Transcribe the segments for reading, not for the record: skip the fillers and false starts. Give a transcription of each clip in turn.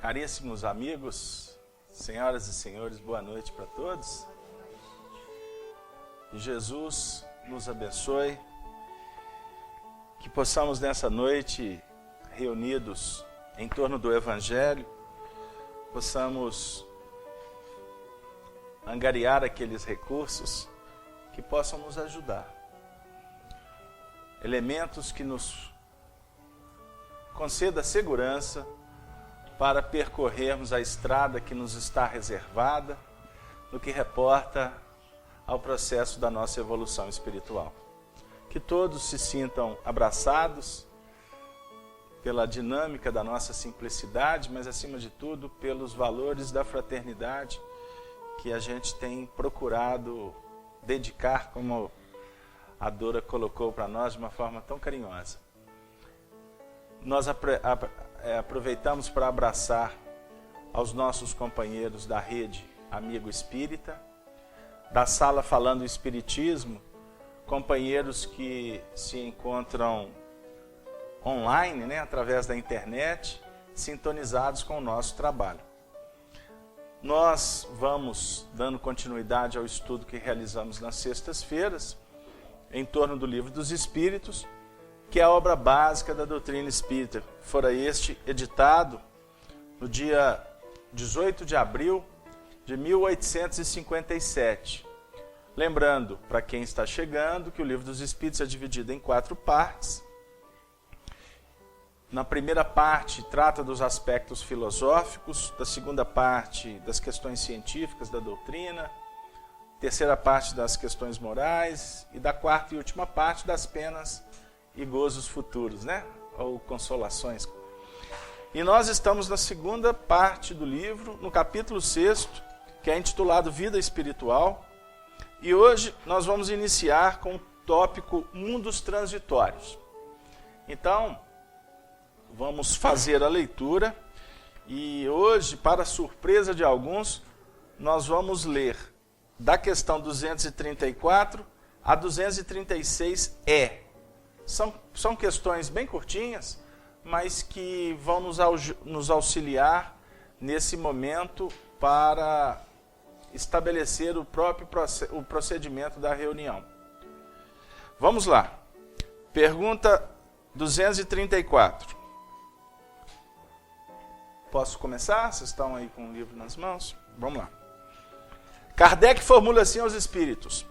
Caríssimos amigos, senhoras e senhores, boa noite para todos. Que Jesus nos abençoe, que possamos nessa noite, reunidos em torno do Evangelho, possamos angariar aqueles recursos que possam nos ajudar. Elementos que nos conceda segurança para percorrermos a estrada que nos está reservada no que reporta ao processo da nossa evolução espiritual. Que todos se sintam abraçados pela dinâmica da nossa simplicidade, mas acima de tudo pelos valores da fraternidade que a gente tem procurado dedicar, como a Dora colocou para nós de uma forma tão carinhosa. Nós aproveitamos para abraçar aos nossos companheiros da rede Amigo Espírita, da sala Falando Espiritismo, companheiros que se encontram online, através da internet, sintonizados com o nosso trabalho. Nós vamos dando continuidade ao estudo que realizamos nas sextas-feiras, em torno do Livro dos Espíritos, que é a obra básica da doutrina espírita. Fora este editado no dia 18 de abril de 1857. Lembrando, para quem está chegando, que o Livro dos Espíritos é dividido em 4 partes. Na primeira parte, trata dos aspectos filosóficos, da segunda parte, das questões científicas da doutrina, terceira parte, das questões morais, e da quarta e última parte, das penas e gozos futuros, ou consolações. E nós estamos na segunda parte do livro, no capítulo 6º, que é intitulado Vida Espiritual, e hoje nós vamos iniciar com o tópico Mundos Transitórios. Então, vamos fazer a leitura, e hoje, para surpresa de alguns, nós vamos ler da questão 234 a 236E. São questões bem curtinhas, mas que vão nos auxiliar nesse momento para estabelecer o próprio o procedimento da reunião. Vamos lá. Pergunta 234. Posso começar? Vocês estão aí com o livro nas mãos? Vamos lá. Kardec formula assim aos espíritos: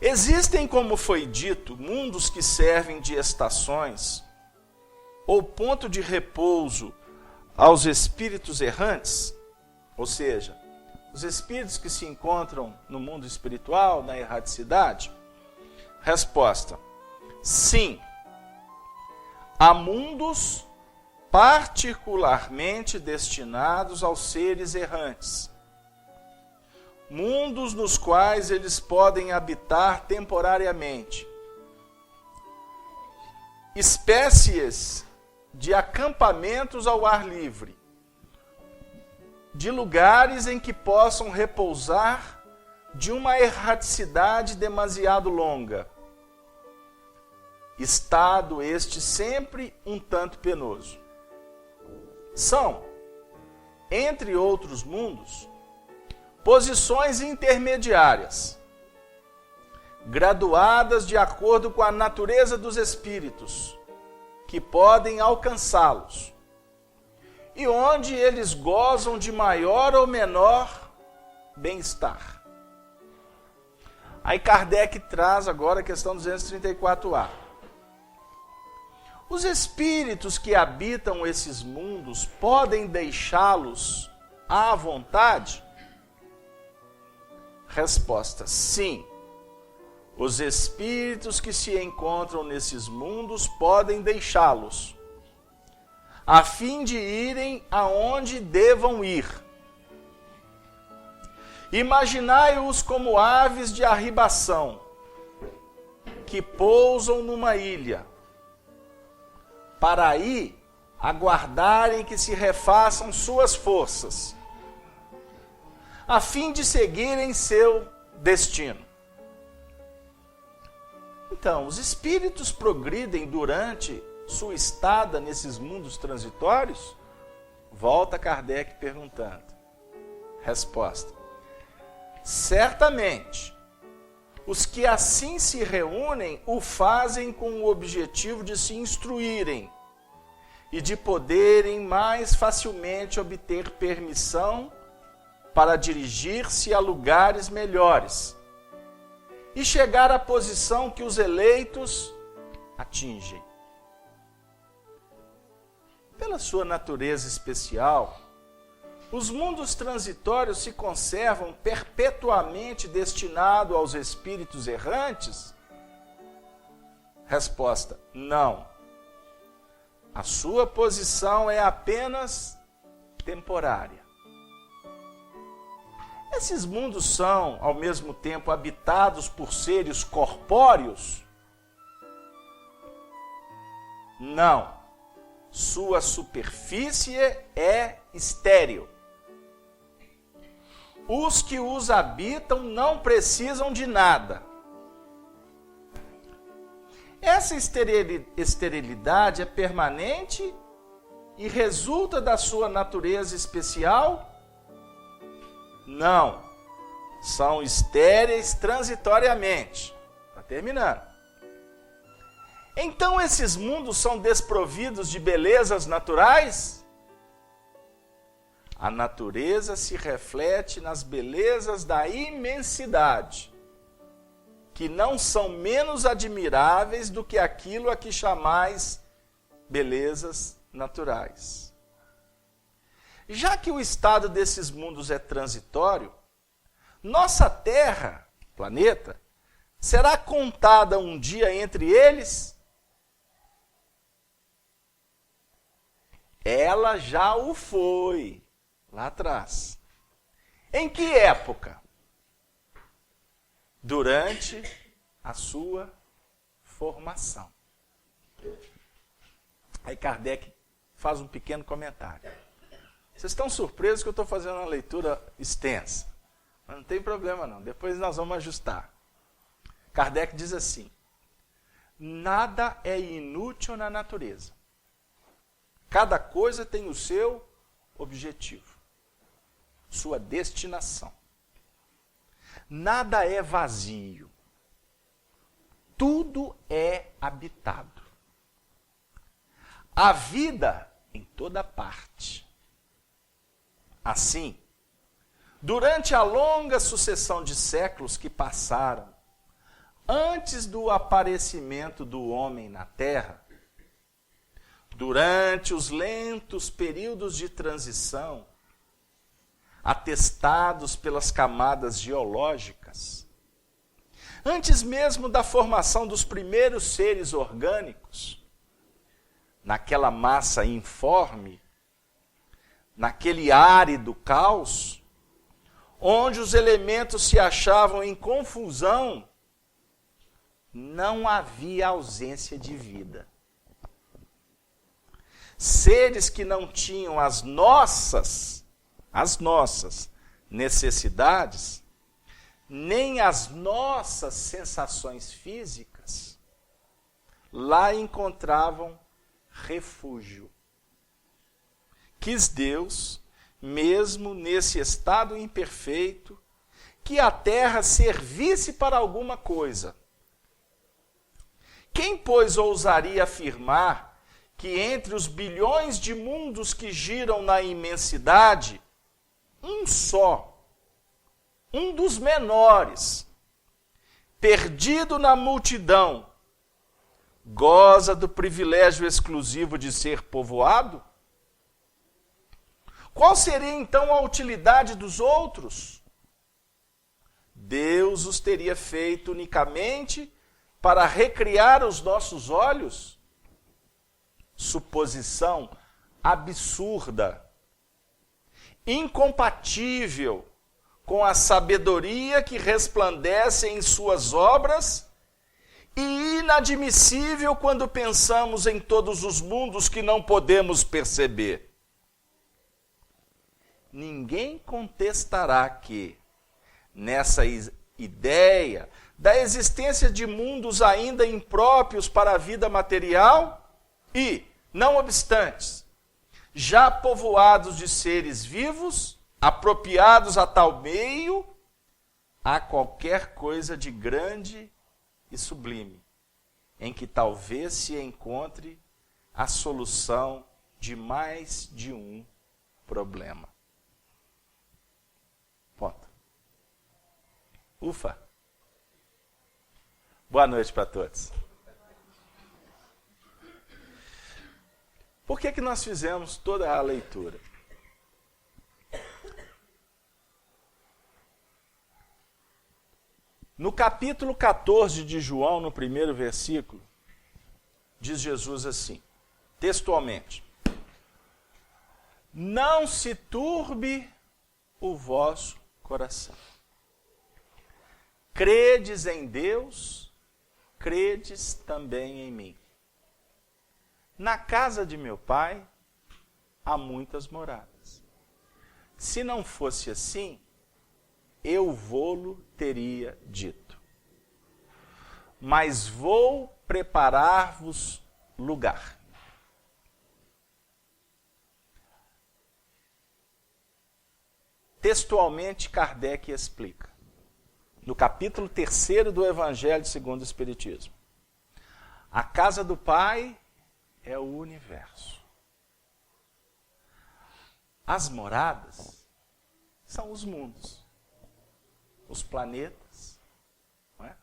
existem, como foi dito, mundos que servem de estações ou ponto de repouso aos espíritos errantes, ou seja, os espíritos que se encontram no mundo espiritual, na erraticidade? Resposta: sim. Há mundos particularmente destinados aos seres errantes. Mundos nos quais eles podem habitar temporariamente. Espécies de acampamentos ao ar livre, de lugares em que possam repousar de uma erraticidade demasiado longa. Estado este sempre um tanto penoso. São, entre outros mundos, posições intermediárias, graduadas de acordo com a natureza dos espíritos, que podem alcançá-los, e onde eles gozam de maior ou menor bem-estar. Aí Kardec traz agora a questão 234A. Os espíritos que habitam esses mundos podem deixá-los à vontade? Resposta: sim. Os espíritos que se encontram nesses mundos podem deixá-los, a fim de irem aonde devam ir. Imaginai-os como aves de arribação, que pousam numa ilha, para aí aguardarem que se refaçam suas forças, a fim de seguirem seu destino. Então, os espíritos progridem durante sua estada nesses mundos transitórios? Volta Kardec perguntando. Resposta: certamente, os que assim se reúnem o fazem com o objetivo de se instruírem e de poderem mais facilmente obter permissão para dirigir-se a lugares melhores e chegar à posição que os eleitos atingem. Pela sua natureza especial, os mundos transitórios se conservam perpetuamente destinados aos espíritos errantes? Resposta: não. A sua posição é apenas temporária. Esses mundos são, ao mesmo tempo, habitados por seres corpóreos? Não. Sua superfície é estéril. Os que os habitam não precisam de nada. Essa esterilidade é permanente e resulta da sua natureza especial? Não. São estéreis transitoriamente. Está terminando. Então esses mundos são desprovidos de belezas naturais? A natureza se reflete nas belezas da imensidade, que não são menos admiráveis do que aquilo a que chamais belezas naturais. Já que o estado desses mundos é transitório, nossa Terra, planeta, será contada um dia entre eles? Ela já o foi, lá atrás. Em que época? Durante a sua formação. Aí Kardec faz um pequeno comentário. Vocês estão surpresos que eu estou fazendo uma leitura extensa. Mas não tem problema não, depois nós vamos ajustar. Kardec diz assim: nada é inútil na natureza. Cada coisa tem o seu objetivo, sua destinação. Nada é vazio. Tudo é habitado. Há vida em toda parte. Assim, durante a longa sucessão de séculos que passaram, antes do aparecimento do homem na Terra, durante os lentos períodos de transição, atestados pelas camadas geológicas, antes mesmo da formação dos primeiros seres orgânicos, naquela massa informe, naquele árido caos, onde os elementos se achavam em confusão, não havia ausência de vida. Seres que não tinham as nossas necessidades, nem as nossas sensações físicas, lá encontravam refúgio. Quis Deus, mesmo nesse estado imperfeito, que a terra servisse para alguma coisa. Quem, pois, ousaria afirmar que entre os bilhões de mundos que giram na imensidade, um só, um dos menores, perdido na multidão, goza do privilégio exclusivo de ser povoado? Qual seria então a utilidade dos outros? Deus os teria feito unicamente para recriar os nossos olhos? Suposição absurda, incompatível com a sabedoria que resplandece em suas obras e inadmissível quando pensamos em todos os mundos que não podemos perceber. Ninguém contestará que, nessa ideia da existência de mundos ainda impróprios para a vida material e, não obstante, já povoados de seres vivos, apropriados a tal meio, há qualquer coisa de grande e sublime, em que talvez se encontre a solução de mais de um problema. Ponto. Ufa! Boa noite para todos. Por que nós fizemos toda a leitura? No capítulo 14 de João, no primeiro versículo, diz Jesus assim, textualmente: não se turbe o vosso coração. Credes em Deus, credes também em mim. Na casa de meu Pai há muitas moradas. Se não fosse assim, eu vô-lo teria dito. Mas vou preparar-vos lugar. Textualmente, Kardec explica, no capítulo 3 do Evangelho segundo o Espiritismo. A casa do Pai é o universo. As moradas são os mundos, os planetas, não é?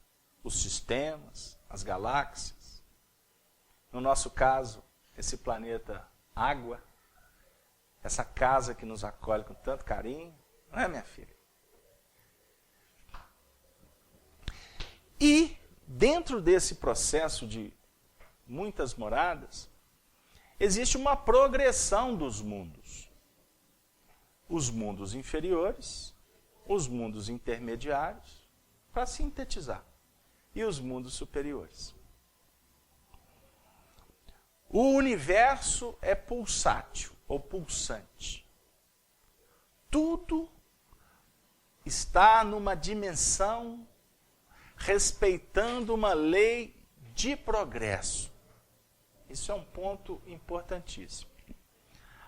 Os sistemas, as galáxias. No nosso caso, esse planeta Água, essa casa que nos acolhe com tanto carinho, não é, minha filha? E, dentro desse processo de muitas moradas, existe uma progressão dos mundos. Os mundos inferiores, os mundos intermediários, para sintetizar, e os mundos superiores. O universo é pulsátil, ou pulsante. Tudo está numa dimensão respeitando uma lei de progresso. Isso é um ponto importantíssimo.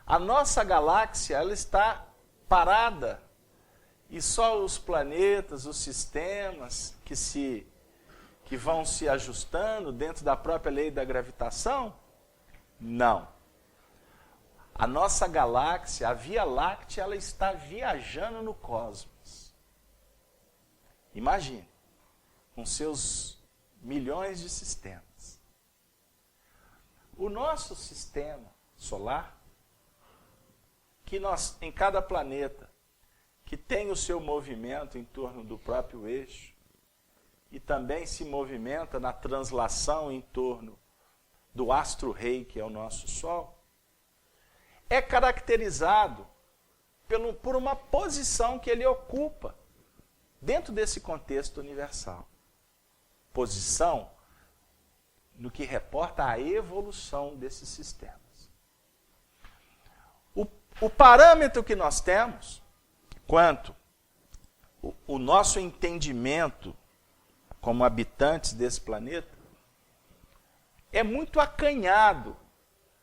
A nossa galáxia, ela está parada e só os planetas, os sistemas que vão se ajustando dentro da própria lei da gravitação? Não. A nossa galáxia, a Via Láctea, ela está viajando no cosmos. Imagine, com seus milhões de sistemas. O nosso sistema solar, que nós, em cada planeta, que tem o seu movimento em torno do próprio eixo, e também se movimenta na translação em torno do astro-rei, que é o nosso Sol, é caracterizado por uma posição que ele ocupa dentro desse contexto universal. Posição no que reporta à evolução desses sistemas. O parâmetro que nós temos, quanto o nosso entendimento como habitantes desse planeta, é muito acanhado,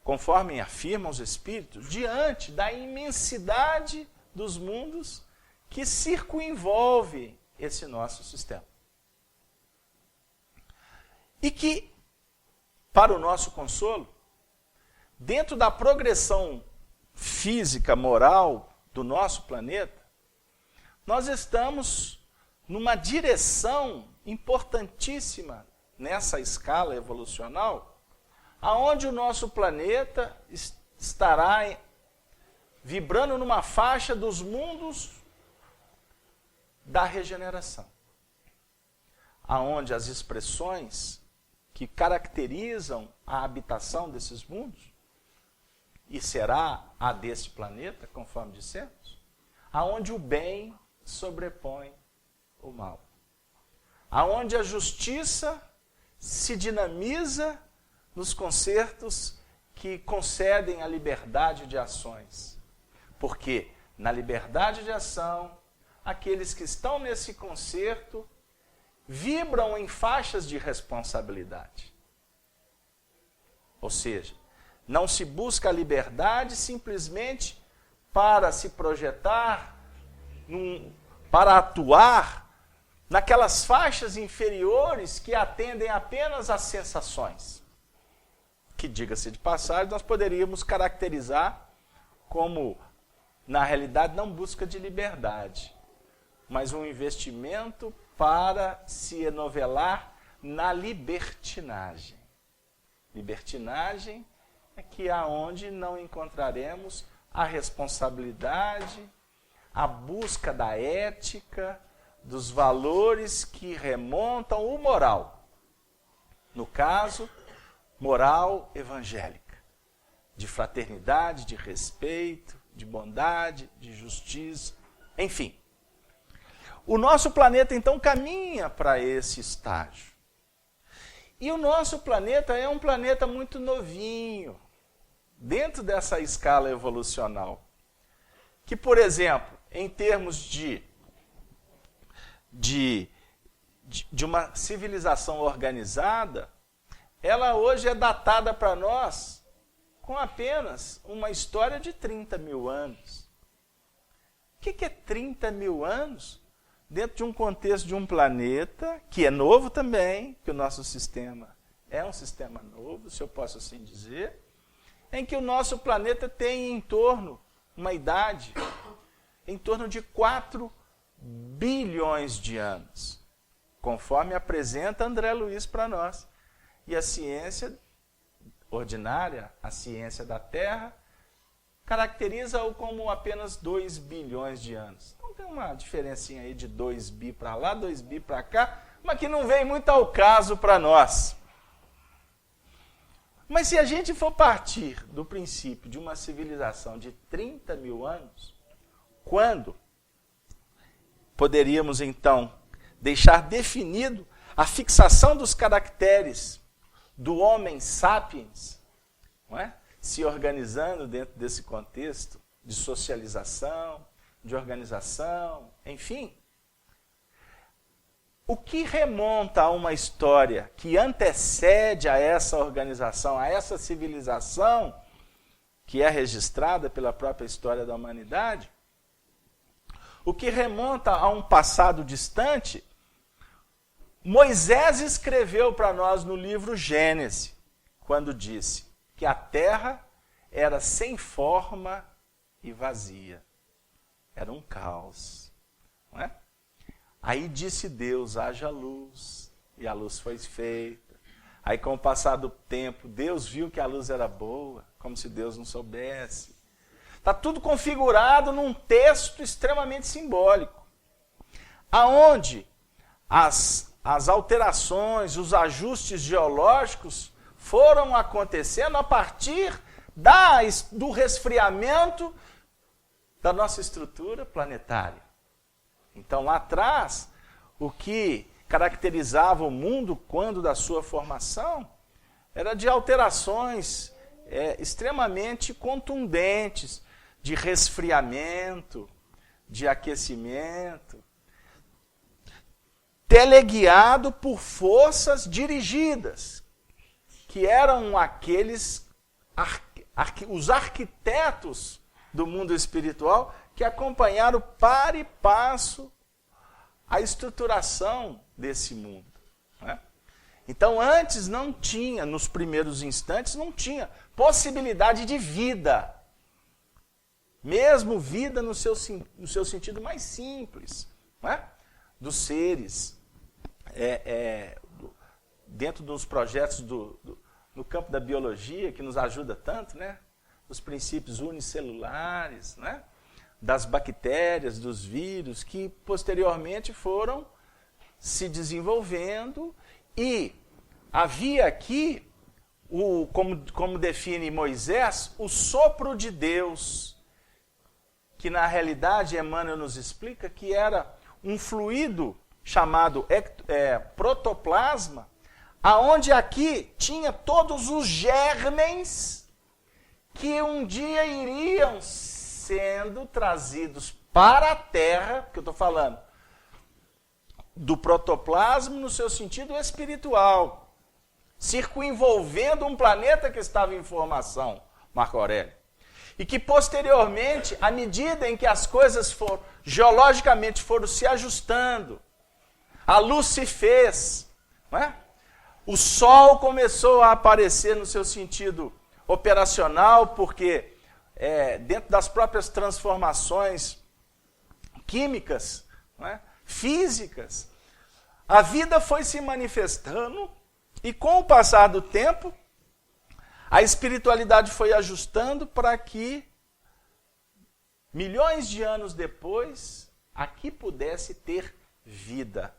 conforme afirmam os espíritos, diante da imensidade dos mundos que circunvolvem esse nosso sistema. E que, para o nosso consolo, dentro da progressão física, moral do nosso planeta, nós estamos numa direção importantíssima nessa escala evolucional, aonde o nosso planeta estará vibrando numa faixa dos mundos da regeneração, aonde as expressões que caracterizam a habitação desses mundos, e será a deste planeta, conforme dissemos, aonde o bem sobrepõe o mal, aonde a justiça se dinamiza nos concertos que concedem a liberdade de ações. Porque na liberdade de ação, aqueles que estão nesse concerto vibram em faixas de responsabilidade. Ou seja, Não se busca a liberdade simplesmente para se projetar, para atuar naquelas faixas inferiores que atendem apenas às sensações. Que, diga-se de passagem, nós poderíamos caracterizar como, na realidade, não busca de liberdade, mas um investimento para se enovelar na libertinagem. Libertinagem é que é onde não encontraremos a responsabilidade, a busca da ética, dos valores que remontam o moral. No caso, moral evangélica, de fraternidade, de respeito, de bondade, de justiça, enfim. O nosso planeta, então, caminha para esse estágio. E o nosso planeta é um planeta muito novinho, dentro dessa escala evolucional. Que, por exemplo, em termos de uma civilização organizada, ela hoje é datada para nós com apenas uma história de 30 mil anos. O que é 30 mil anos? Dentro de um contexto de um planeta, que é novo também, que o nosso sistema é um sistema novo, se eu posso assim dizer, em que o nosso planeta tem em torno, uma idade, em torno de 4 bilhões de anos, conforme apresenta André Luiz para nós. E a ciência ordinária, a ciência da Terra, caracteriza-o como apenas 2 bilhões de anos. Então tem uma diferencinha aí de 2 bi para lá, 2 bi para cá, mas que não vem muito ao caso para nós. Mas se a gente for partir do princípio de uma civilização de 30 mil anos, quando poderíamos então deixar definido a fixação dos caracteres do homem sapiens, não é? Se organizando dentro desse contexto de socialização, de organização, enfim. O que remonta a uma história que antecede a essa organização, a essa civilização, que é registrada pela própria história da humanidade, o que remonta a um passado distante, Moisés escreveu para nós no livro Gênesis, quando disse que a terra era sem forma e vazia. Era um caos. Não é? Aí disse Deus, haja luz, e a luz foi feita. Aí, com o passar do tempo, Deus viu que a luz era boa, como se Deus não soubesse. Está tudo configurado num texto extremamente simbólico, aonde as alterações, os ajustes geológicos foram acontecendo a partir do resfriamento da nossa estrutura planetária. Então, lá atrás, o que caracterizava o mundo quando da sua formação era de alterações extremamente contundentes, de resfriamento, de aquecimento, teleguiado por forças dirigidas, que eram aqueles os arquitetos do mundo espiritual que acompanharam para e passo a estruturação desse mundo. Né? Então, antes não tinha, nos primeiros instantes, não tinha possibilidade de vida. Mesmo vida no seu sentido mais simples, né? Dos seres, dentro dos projetos no campo da biologia, que nos ajuda tanto, né? Os princípios unicelulares, né? Das bactérias, dos vírus, que posteriormente foram se desenvolvendo, e havia aqui, como define Moisés, o sopro de Deus, que na realidade Emmanuel nos explica que era um fluido chamado protoplasma, aonde aqui tinha todos os germens que um dia iriam sendo trazidos para a Terra, que eu estou falando do protoplasma no seu sentido espiritual, circunvolvendo um planeta que estava em formação, Marco Aurélio. E que posteriormente, à medida em que as coisas geologicamente foram se ajustando, a luz se fez, não é? O Sol começou a aparecer no seu sentido operacional, porque dentro das próprias transformações químicas, não é? Físicas, a vida foi se manifestando e com o passar do tempo, a espiritualidade foi ajustando para que, milhões de anos depois, aqui pudesse ter vida.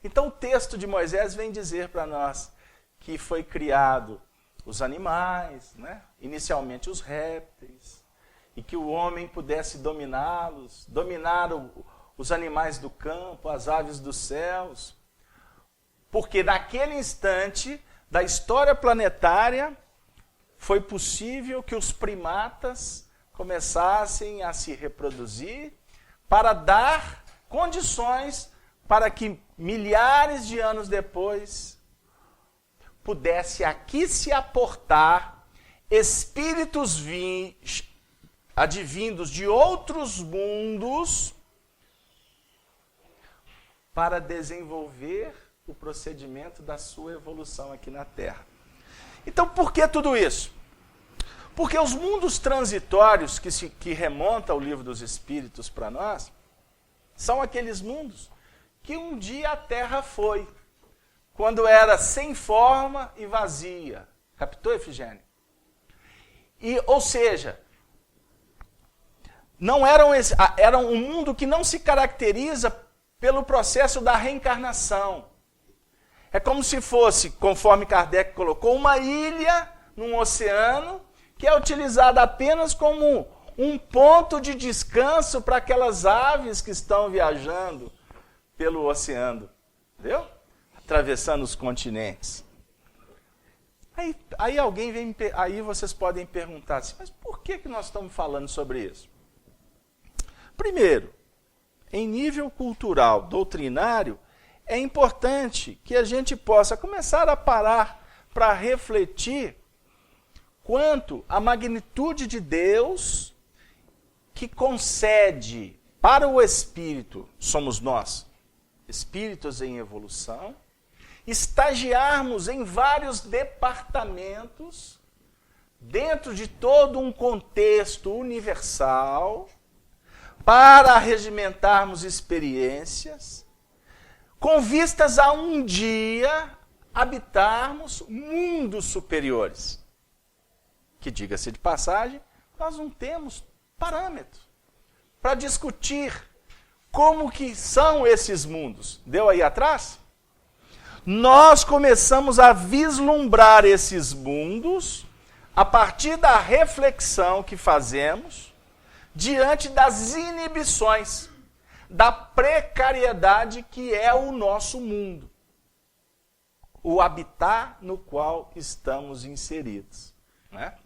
Então o texto de Moisés vem dizer para nós que foi criado os animais, né? Inicialmente os répteis, e que o homem pudesse dominá-los, dominar os animais do campo, as aves dos céus, porque naquele instante da história planetária foi possível que os primatas começassem a se reproduzir para dar condições para que milhares de anos depois pudesse aqui se aportar espíritos advindos de outros mundos para desenvolver o procedimento da sua evolução aqui na Terra. Então, por que tudo isso? Porque os mundos transitórios que remontam ao Livro dos Espíritos para nós, são aqueles mundos que um dia a Terra foi, quando era sem forma e vazia. Captou, Efigênio? Ou seja, era um mundo que não se caracteriza pelo processo da reencarnação. É como se fosse, conforme Kardec colocou, uma ilha num oceano que é utilizada apenas como um ponto de descanso para aquelas aves que estão viajando pelo oceano, entendeu? Atravessando os continentes. Aí vocês podem perguntar assim, mas por que nós estamos falando sobre isso? Primeiro, em nível cultural, doutrinário, é importante que a gente possa começar a parar para refletir quanto à magnitude de Deus que concede para o espírito, somos nós, espíritos em evolução, estagiarmos em vários departamentos dentro de todo um contexto universal para regimentarmos experiências com vistas a um dia habitarmos mundos superiores. Que, diga-se de passagem, nós não temos parâmetro para discutir como que são esses mundos. Deu aí atrás? Nós começamos a vislumbrar esses mundos a partir da reflexão que fazemos diante das inibições, da precariedade que é o nosso mundo, o habitat no qual estamos inseridos, né?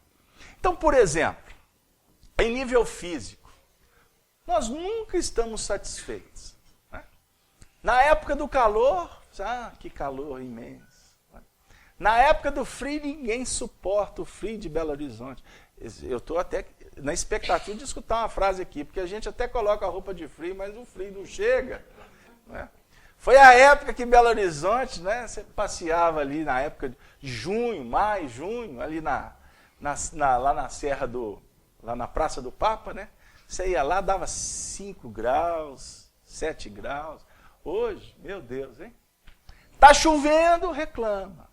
Então, por exemplo, em nível físico, nós nunca estamos satisfeitos, né? Na época do calor, que calor imenso. Na época do frio, ninguém suporta o frio de Belo Horizonte. Eu estou até na expectativa de escutar uma frase aqui, porque a gente até coloca a roupa de frio, mas o frio não chega, né? Foi a época que Belo Horizonte, né, você passeava ali na época de junho, maio, junho, ali lá na Serra lá na Praça do Papa, né? Você ia lá, dava 5 graus, 7 graus. Hoje, meu Deus, hein? Está chovendo, reclama.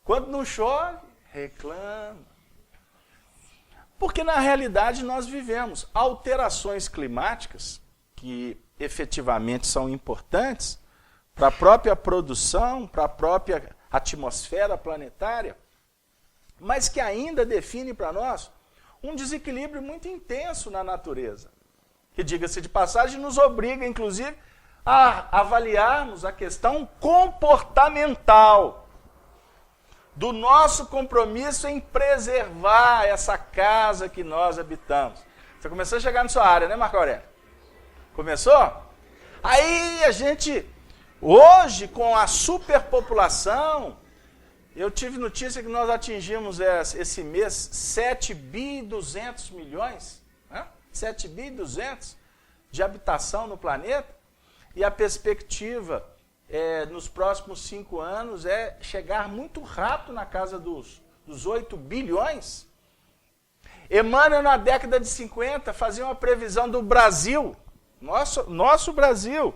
Quando não chove, reclama. Porque na realidade nós vivemos alterações climáticas que efetivamente são importantes para a própria produção, para a própria atmosfera planetária, mas que ainda define para nós um desequilíbrio muito intenso na natureza. Que, diga-se de passagem, nos obriga, inclusive, a avaliarmos a questão comportamental do nosso compromisso em preservar essa casa que nós habitamos. Você começou a chegar na sua área, né, Marco Aurélio? Começou? Aí a gente Hoje, com a superpopulação, eu tive notícia que nós atingimos esse mês 7 bi e 200 milhões, né? 7 bi e 200 de habitação no planeta, e a perspectiva nos próximos 5 anos é chegar muito rápido na casa dos 8 bilhões. Emmanuel, na década de 50, fazia uma previsão do Brasil, nosso Brasil,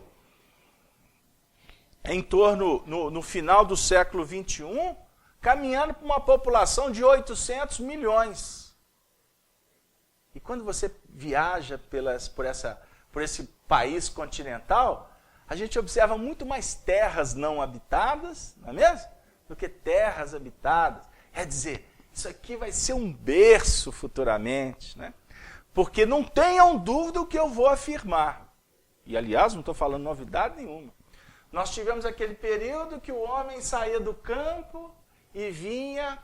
em torno, no final do século XXI, caminhando para uma população de 800 milhões. E quando você viaja por esse país continental, a gente observa muito mais terras não habitadas, não é mesmo? Do que terras habitadas. Quer dizer, isso aqui vai ser um berço futuramente, né? Porque não tenham dúvida o que eu vou afirmar. E, aliás, não estou falando novidade nenhuma. Nós tivemos aquele período que o homem saía do campo e vinha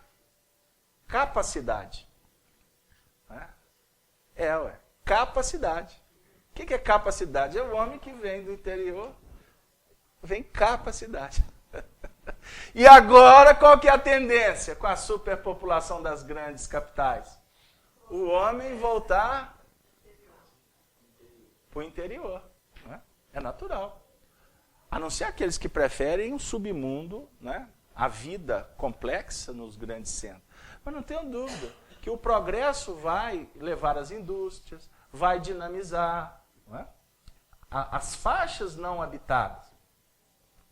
capacidade. Capacidade. O que é capacidade? É o homem que vem do interior, vem capacidade. E agora, qual que é a tendência com a superpopulação das grandes capitais? O homem voltar para o interior. Né? É natural. A não ser aqueles que preferem um submundo, né? A vida complexa nos grandes centros. Mas não tenho dúvida que o progresso vai levar as indústrias, vai dinamizar, né? As faixas não habitadas,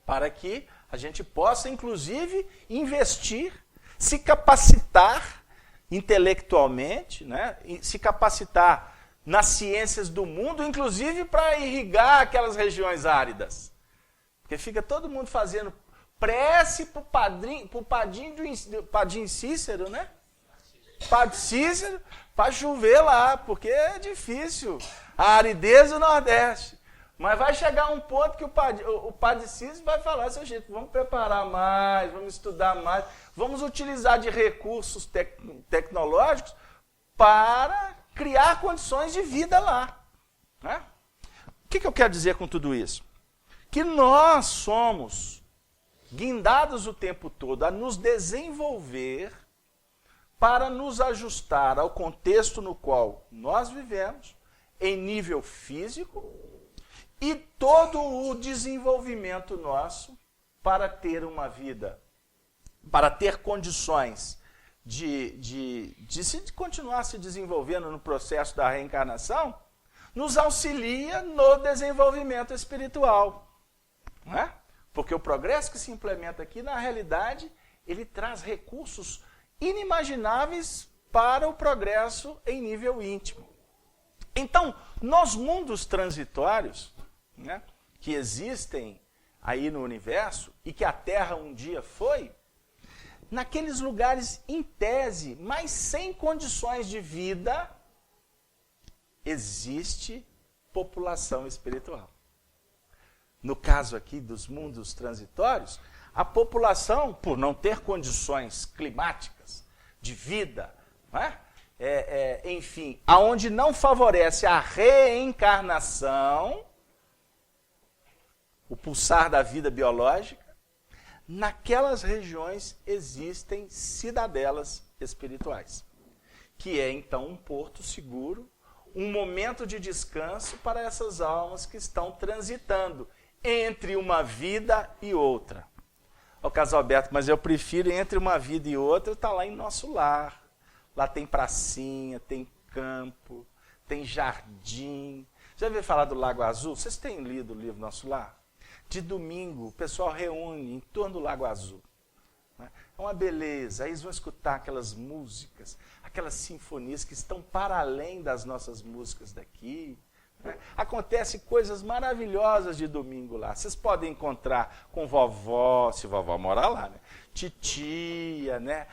para que a gente possa, inclusive, investir, se capacitar intelectualmente, né? Se capacitar nas ciências do mundo, inclusive para irrigar aquelas regiões áridas. Porque fica todo mundo fazendo prece para o Padim Cícero, né? Padre Cícero, para chover lá, porque é difícil. A aridez do Nordeste. Mas vai chegar um ponto que o Padre Cícero vai falar, seu jeito, vamos preparar mais, vamos estudar mais, vamos utilizar de recursos tecnológicos para criar condições de vida lá. Né? O que eu quero dizer com tudo isso? Que nós somos guindados o tempo todo a nos desenvolver para nos ajustar ao contexto no qual nós vivemos, em nível físico, e todo o desenvolvimento nosso para ter uma vida, para ter condições de continuar se desenvolvendo no processo da reencarnação, nos auxilia no desenvolvimento espiritual. Não é? Porque o progresso que se implementa aqui, na realidade, ele traz recursos inimagináveis para o progresso em nível íntimo. Então, nos mundos transitórios, né, que existem aí no universo, e que a Terra um dia foi, naqueles lugares, em tese, mas sem condições de vida, existe população espiritual. No caso aqui dos mundos transitórios, a população, por não ter condições climáticas, de vida, não é? Enfim, aonde não favorece a reencarnação, o pulsar da vida biológica, naquelas regiões existem cidadelas espirituais, que é então um porto seguro, um momento de descanso para essas almas que estão transitando entre uma vida e outra. Ô Casalberto, mas eu prefiro entre uma vida e outra estar lá em nosso lar. Lá tem pracinha, tem campo, tem jardim. Já ouviu falar do Lago Azul? Vocês têm lido o livro Nosso Lar? De domingo, o pessoal reúne em torno do Lago Azul. É uma beleza. Aí eles vão escutar aquelas músicas, aquelas sinfonias que estão para além das nossas músicas daqui. Acontecem coisas maravilhosas de domingo lá. Vocês podem encontrar com vovó, se vovó morar lá, né? Titia, né?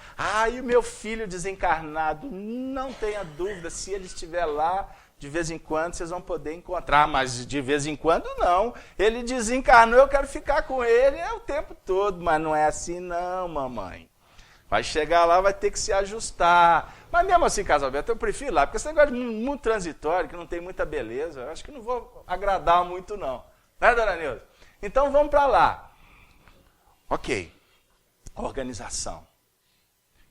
E o meu filho desencarnado, não tenha dúvida, se ele estiver lá, de vez em quando vocês vão poder encontrar, mas de vez em quando não. Ele desencarnou, eu quero ficar com ele o tempo todo, mas não é assim não, mamãe. Vai chegar lá, vai ter que se ajustar. Mas mesmo assim, Casalberto, eu prefiro ir lá, porque esse negócio de muito transitório, que não tem muita beleza, eu acho que não vou agradar muito não. Né, dona Neuza? Então vamos para lá. Ok, organização,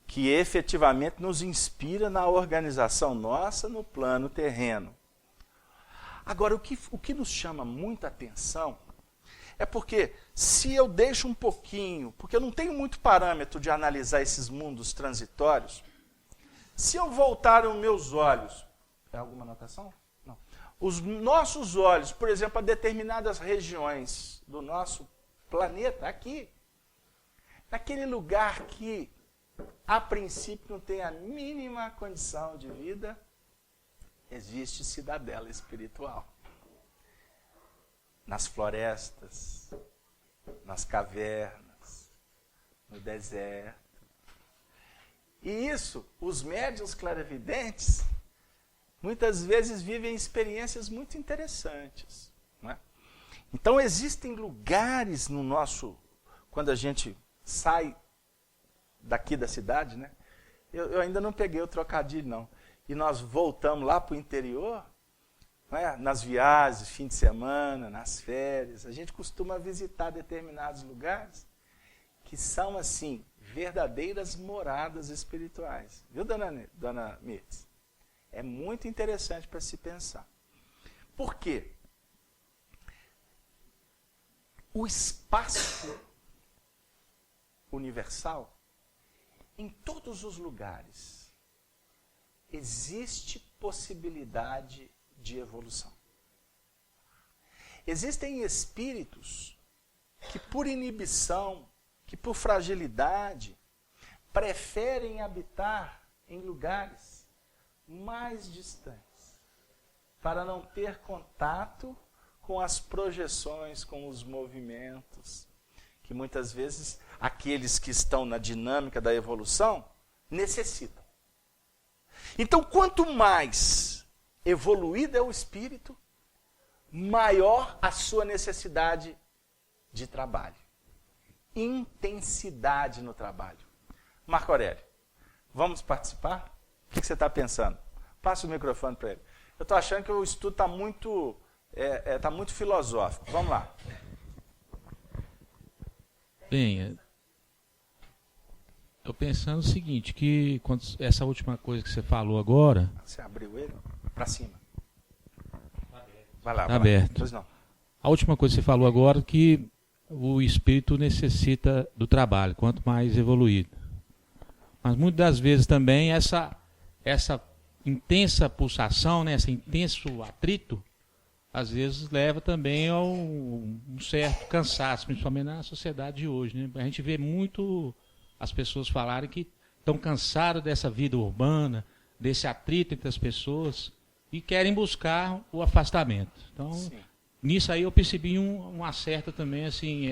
que efetivamente nos inspira na organização nossa no plano terreno. Agora, o que nos chama muita atenção é porque se eu deixo um pouquinho, porque eu não tenho muito parâmetro de analisar esses mundos transitórios, se eu voltar os meus olhos, é alguma anotação? Não. Os nossos olhos, por exemplo, a determinadas regiões do nosso planeta, aqui, naquele lugar que, a princípio, não tem a mínima condição de vida, existe cidadela espiritual. Nas florestas, nas cavernas, no deserto. E isso, os médiuns clarividentes, muitas vezes vivem experiências muito interessantes. Não é? Então existem lugares no nosso, quando a gente sai daqui da cidade, né? Eu ainda não peguei o trocadilho, não. E nós voltamos lá para o interior, não é? Nas viagens, fim de semana, nas férias, a gente costuma visitar determinados lugares que são, assim, verdadeiras moradas espirituais. Viu, dona Mirtz? É muito interessante para se pensar. Por quê? O espaço universal, em todos os lugares, existe possibilidade de evolução. Existem espíritos que, por inibição, que por fragilidade, preferem habitar em lugares mais distantes, para não ter contato com as projeções, com os movimentos, que muitas vezes aqueles que estão na dinâmica da evolução necessitam. Então, quanto mais evoluído é o espírito, maior a sua necessidade de trabalho. Intensidade no trabalho. Marco Aurélio, vamos participar? O que você está pensando? Passa o microfone para ele. Eu estou achando que o estudo está muito filosófico. Vamos lá. Bem, estou pensando o seguinte, que quando essa última coisa que você falou agora... Você abriu ele? Para cima. Vai lá. Está aberto. Pois não. A última coisa que você falou agora, que o espírito necessita do trabalho, quanto mais evoluído. Mas muitas das vezes também essa intensa pulsação, né, esse intenso atrito, às vezes leva também a um certo cansaço, principalmente na sociedade de hoje. Né? A gente vê muito as pessoas falarem que estão cansadas dessa vida urbana, desse atrito entre as pessoas, e querem buscar o afastamento. Então, sim, nisso aí eu percebi uma certa também, assim,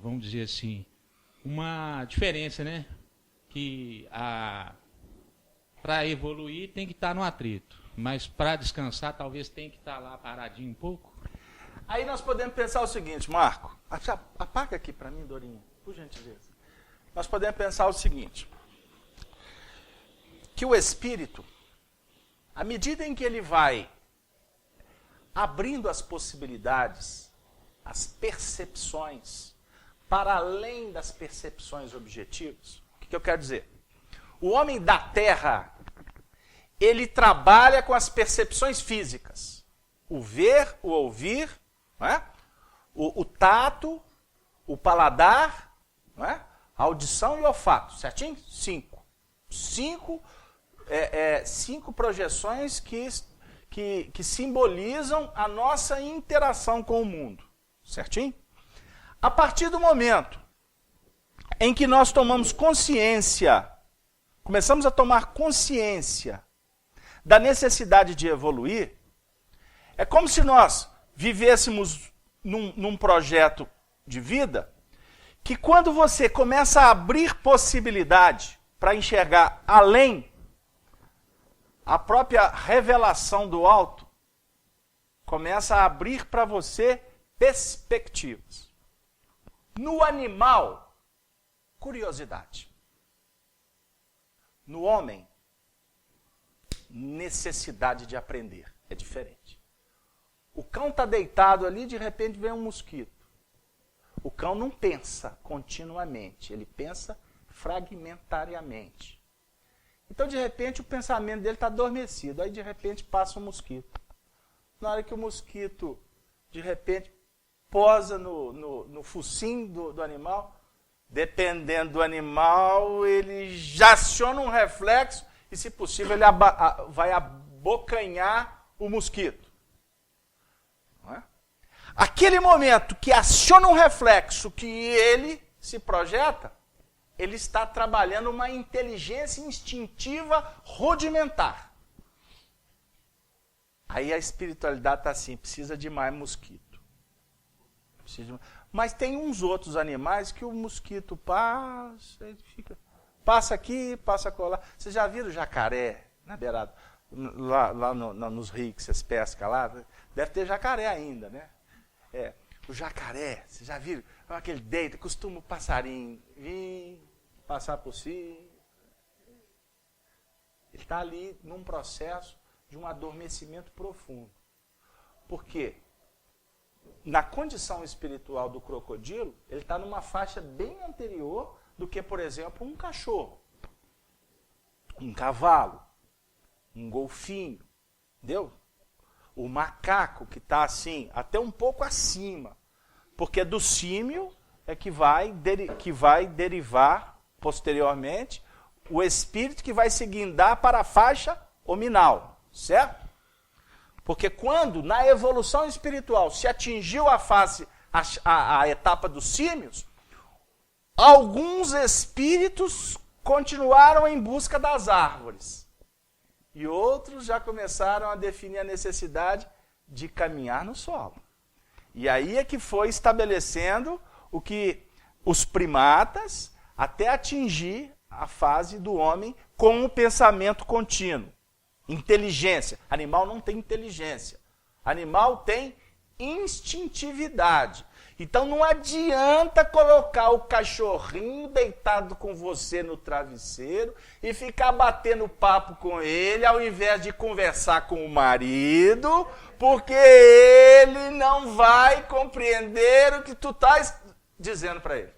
vamos dizer assim, uma diferença, né? Que para evoluir tem que estar no atrito, mas para descansar talvez tem que estar lá paradinho um pouco. Aí nós podemos pensar o seguinte, Marco, apaga aqui para mim, Dorinha, por gentileza. Nós podemos pensar o seguinte, que o espírito, à medida em que ele vai abrindo as possibilidades, as percepções, para além das percepções objetivas, o que eu quero dizer? O homem da Terra, ele trabalha com as percepções físicas. O ver, o ouvir, não é? o tato, o paladar, não é? A audição e o olfato, certinho? 5. 5 projeções que simbolizam a nossa interação com o mundo, certinho? A partir do momento em que nós tomamos consciência, começamos a tomar consciência da necessidade de evoluir, é como se nós vivêssemos num projeto de vida que quando você começa a abrir possibilidade para enxergar além, a própria revelação do alto começa a abrir para você perspectivas. No animal, curiosidade. No homem, necessidade de aprender. É diferente. O cão está deitado ali, de repente vem um mosquito. O cão não pensa continuamente, ele pensa fragmentariamente. Então, de repente, o pensamento dele está adormecido. Aí, de repente, passa um mosquito. Na hora que o mosquito, de repente, posa no focinho do animal, dependendo do animal, ele já aciona um reflexo e, se possível, ele vai abocanhar o mosquito. Não é? Aquele momento que aciona um reflexo que ele se projeta, ele está trabalhando uma inteligência instintiva rudimentar. Aí a espiritualidade está assim, precisa de mais mosquito. Mas tem uns outros animais que o mosquito passa, ele passa aqui, passa colar. Vocês já viram o jacaré na beirada? Lá nos rios que vocês pescam lá, deve ter jacaré ainda, né? O jacaré, vocês já viram? Aquele deita, costuma o passarinho vir, passar por si. Ele está ali num processo de um adormecimento profundo. Por quê? Na condição espiritual do crocodilo, ele está numa faixa bem anterior do que, por exemplo, um cachorro, um cavalo, um golfinho, entendeu? O macaco que está assim, até um pouco acima, porque do símio é que vai derivar posteriormente o espírito que vai se guindar para a faixa hominal, certo? Porque quando na evolução espiritual se atingiu a etapa dos símios, alguns espíritos continuaram em busca das árvores. E outros já começaram a definir a necessidade de caminhar no solo. E aí é que foi estabelecendo o que os primatas, até atingir a fase do homem com o pensamento contínuo. Inteligência. Animal não tem inteligência. Animal tem instintividade. Então não adianta colocar o cachorrinho deitado com você no travesseiro e ficar batendo papo com ele ao invés de conversar com o marido, porque ele não vai compreender o que tu estás dizendo para ele.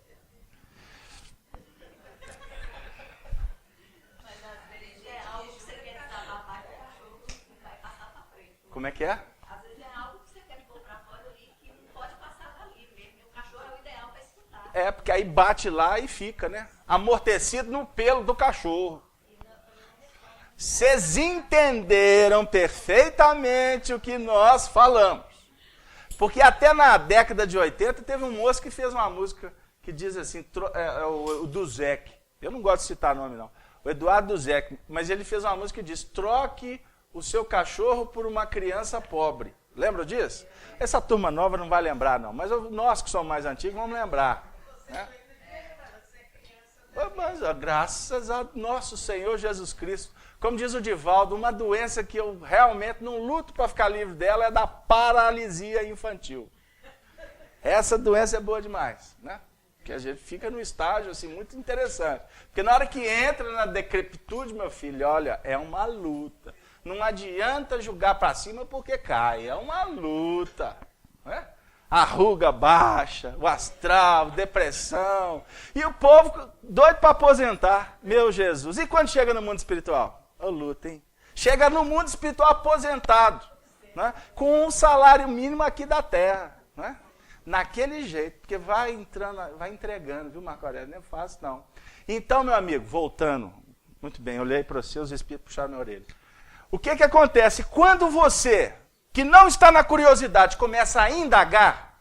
Como é que é? Às vezes é algo que você quer pôr pra fora ali que não pode passar dali mesmo. E o cachorro é o ideal para escutar. Porque aí bate lá e fica, né? Amortecido no pelo do cachorro. Vocês entenderam perfeitamente o que nós falamos. Porque até na década de 80 teve um moço que fez uma música que diz assim, o Duzec. Eu não gosto de citar nome não. O Eduardo Duzec. Mas ele fez uma música que diz, troque o seu cachorro por uma criança pobre. Lembra disso? Essa turma nova não vai lembrar, não. Mas nós que somos mais antigos vamos lembrar. Né? Mas, graças a nosso Senhor Jesus Cristo. Como diz o Divaldo, uma doença que eu realmente não luto para ficar livre dela é da paralisia infantil. Essa doença é boa demais, né? Porque a gente fica num estágio assim, muito interessante. Porque na hora que entra na decrepitude, meu filho, olha, é uma luta. Não adianta julgar para cima porque cai. É uma luta. Né? A ruga baixa, o astral, depressão. E o povo doido para aposentar. Meu Jesus. E quando chega no mundo espiritual? Ô luta, hein? Chega no mundo espiritual aposentado. Né? Com um salário mínimo aqui da terra. Né? Naquele jeito. Porque vai entrando, vai entregando, viu, Marco Aurélio? Não é fácil, não. Então, meu amigo, voltando. Muito bem, eu olhei para você, os espíritos puxaram minha orelha. O que acontece? Quando você, que não está na curiosidade, começa a indagar,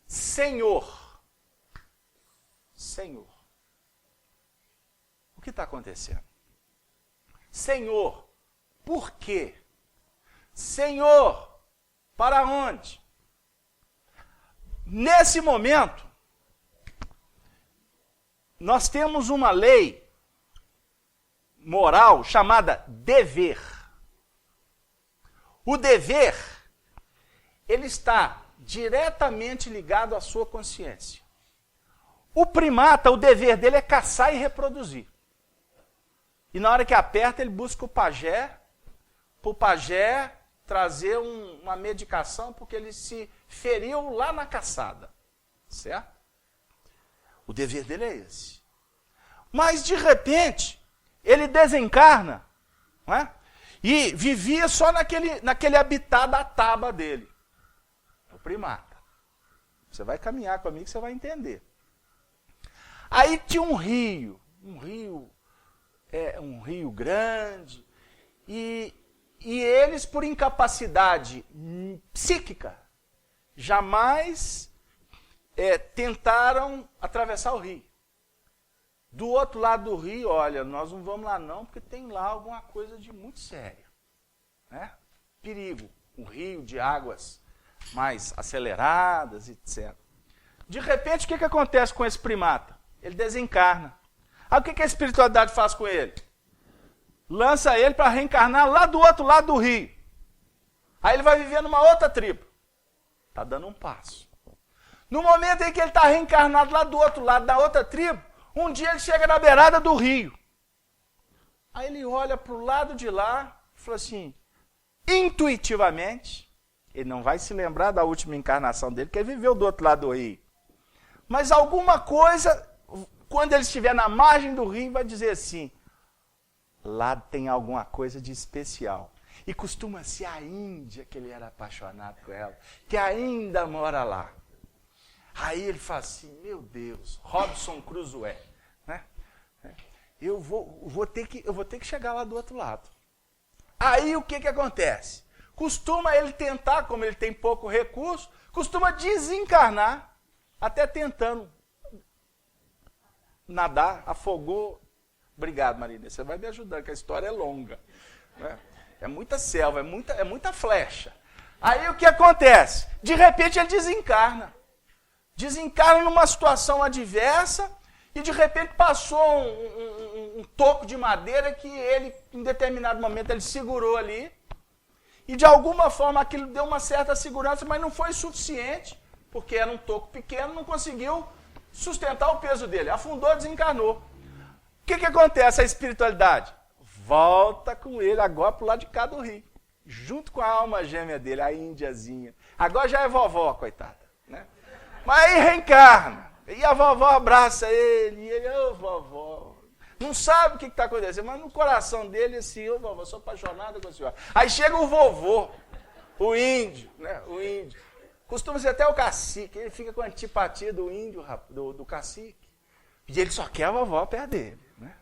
Senhor, o que está acontecendo? Senhor, por quê? Senhor, para onde? Nesse momento, nós temos uma lei moral chamada dever. O dever, ele está diretamente ligado à sua consciência. O primata, o dever dele é caçar e reproduzir. E na hora que aperta, ele busca o pajé, para o pajé trazer uma medicação porque ele se feriu lá na caçada. Certo? O dever dele é esse. Mas, de repente, ele desencarna, não é? E vivia só naquele habitat da taba dele. O primata. Você vai caminhar comigo que você vai entender. Aí tinha um rio grande, e eles, por incapacidade psíquica, jamais tentaram atravessar o rio. Do outro lado do rio, olha, nós não vamos lá não, porque tem lá alguma coisa de muito séria. Né? Perigo, um rio de águas mais aceleradas, etc. De repente, o que acontece com esse primata? Ele desencarna. Aí o que a espiritualidade faz com ele? Lança ele para reencarnar lá do outro lado do rio. Aí ele vai viver numa outra tribo. Está dando um passo. No momento em que ele está reencarnado lá do outro lado, da outra tribo, um dia ele chega na beirada do rio. Aí ele olha para o lado de lá e fala assim, intuitivamente, ele não vai se lembrar da última encarnação dele, porque ele viveu do outro lado do rio. Mas alguma coisa, quando ele estiver na margem do rio, vai dizer assim, lá tem alguma coisa de especial. E costuma ser a Índia que ele era apaixonado por ela, que ainda mora lá. Aí ele fala assim, meu Deus, Robinson Crusoe, né? Eu vou ter que chegar lá do outro lado. Aí o que acontece? Costuma ele tentar, como ele tem pouco recurso, costuma desencarnar, até tentando nadar, afogou. Obrigado, Marina, você vai me ajudando, que a história é longa. Né? É muita selva, é muita flecha. Aí o que acontece? De repente ele desencarna. Desencarna numa situação adversa e de repente passou um toco de madeira que ele, em determinado momento, ele segurou ali. E de alguma forma aquilo deu uma certa segurança, mas não foi suficiente, porque era um toco pequeno, não conseguiu sustentar o peso dele. Afundou, desencarnou. O que acontece a espiritualidade? Volta com ele agora para o lado de cá do rio, junto com a alma gêmea dele, a índiazinha. Agora já é vovó, coitada. Né? Mas aí reencarna. E a vovó abraça ele, e ele, ô vovó. Não sabe o que está acontecendo, mas no coração dele, assim, ô vovó, sou apaixonado com a senhora. Aí chega o vovô, o índio, né? O índio. Costuma ser até o cacique, ele fica com a antipatia do índio, do cacique. E ele só quer a vovó perto dele. Né?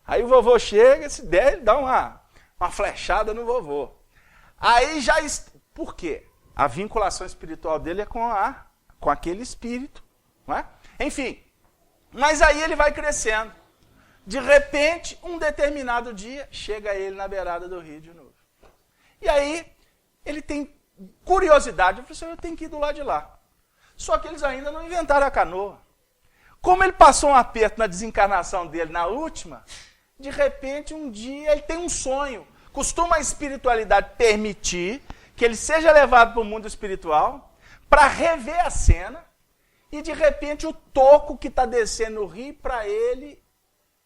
Aí o vovô chega, se der, ele dá uma flechada no vovô. Aí já. Por quê? A vinculação espiritual dele é com aquele espírito. Não é? Enfim, mas aí ele vai crescendo. De repente, um determinado dia, chega ele na beirada do rio de novo. E aí, ele tem curiosidade. Eu falei assim, eu tenho que ir do lado de lá. Só que eles ainda não inventaram a canoa. Como ele passou um aperto na desencarnação dele na última, de repente, um dia, ele tem um sonho. Costuma a espiritualidade permitir que ele seja levado para o mundo espiritual para rever a cena e, de repente, o toco que está descendo no rio, para ele,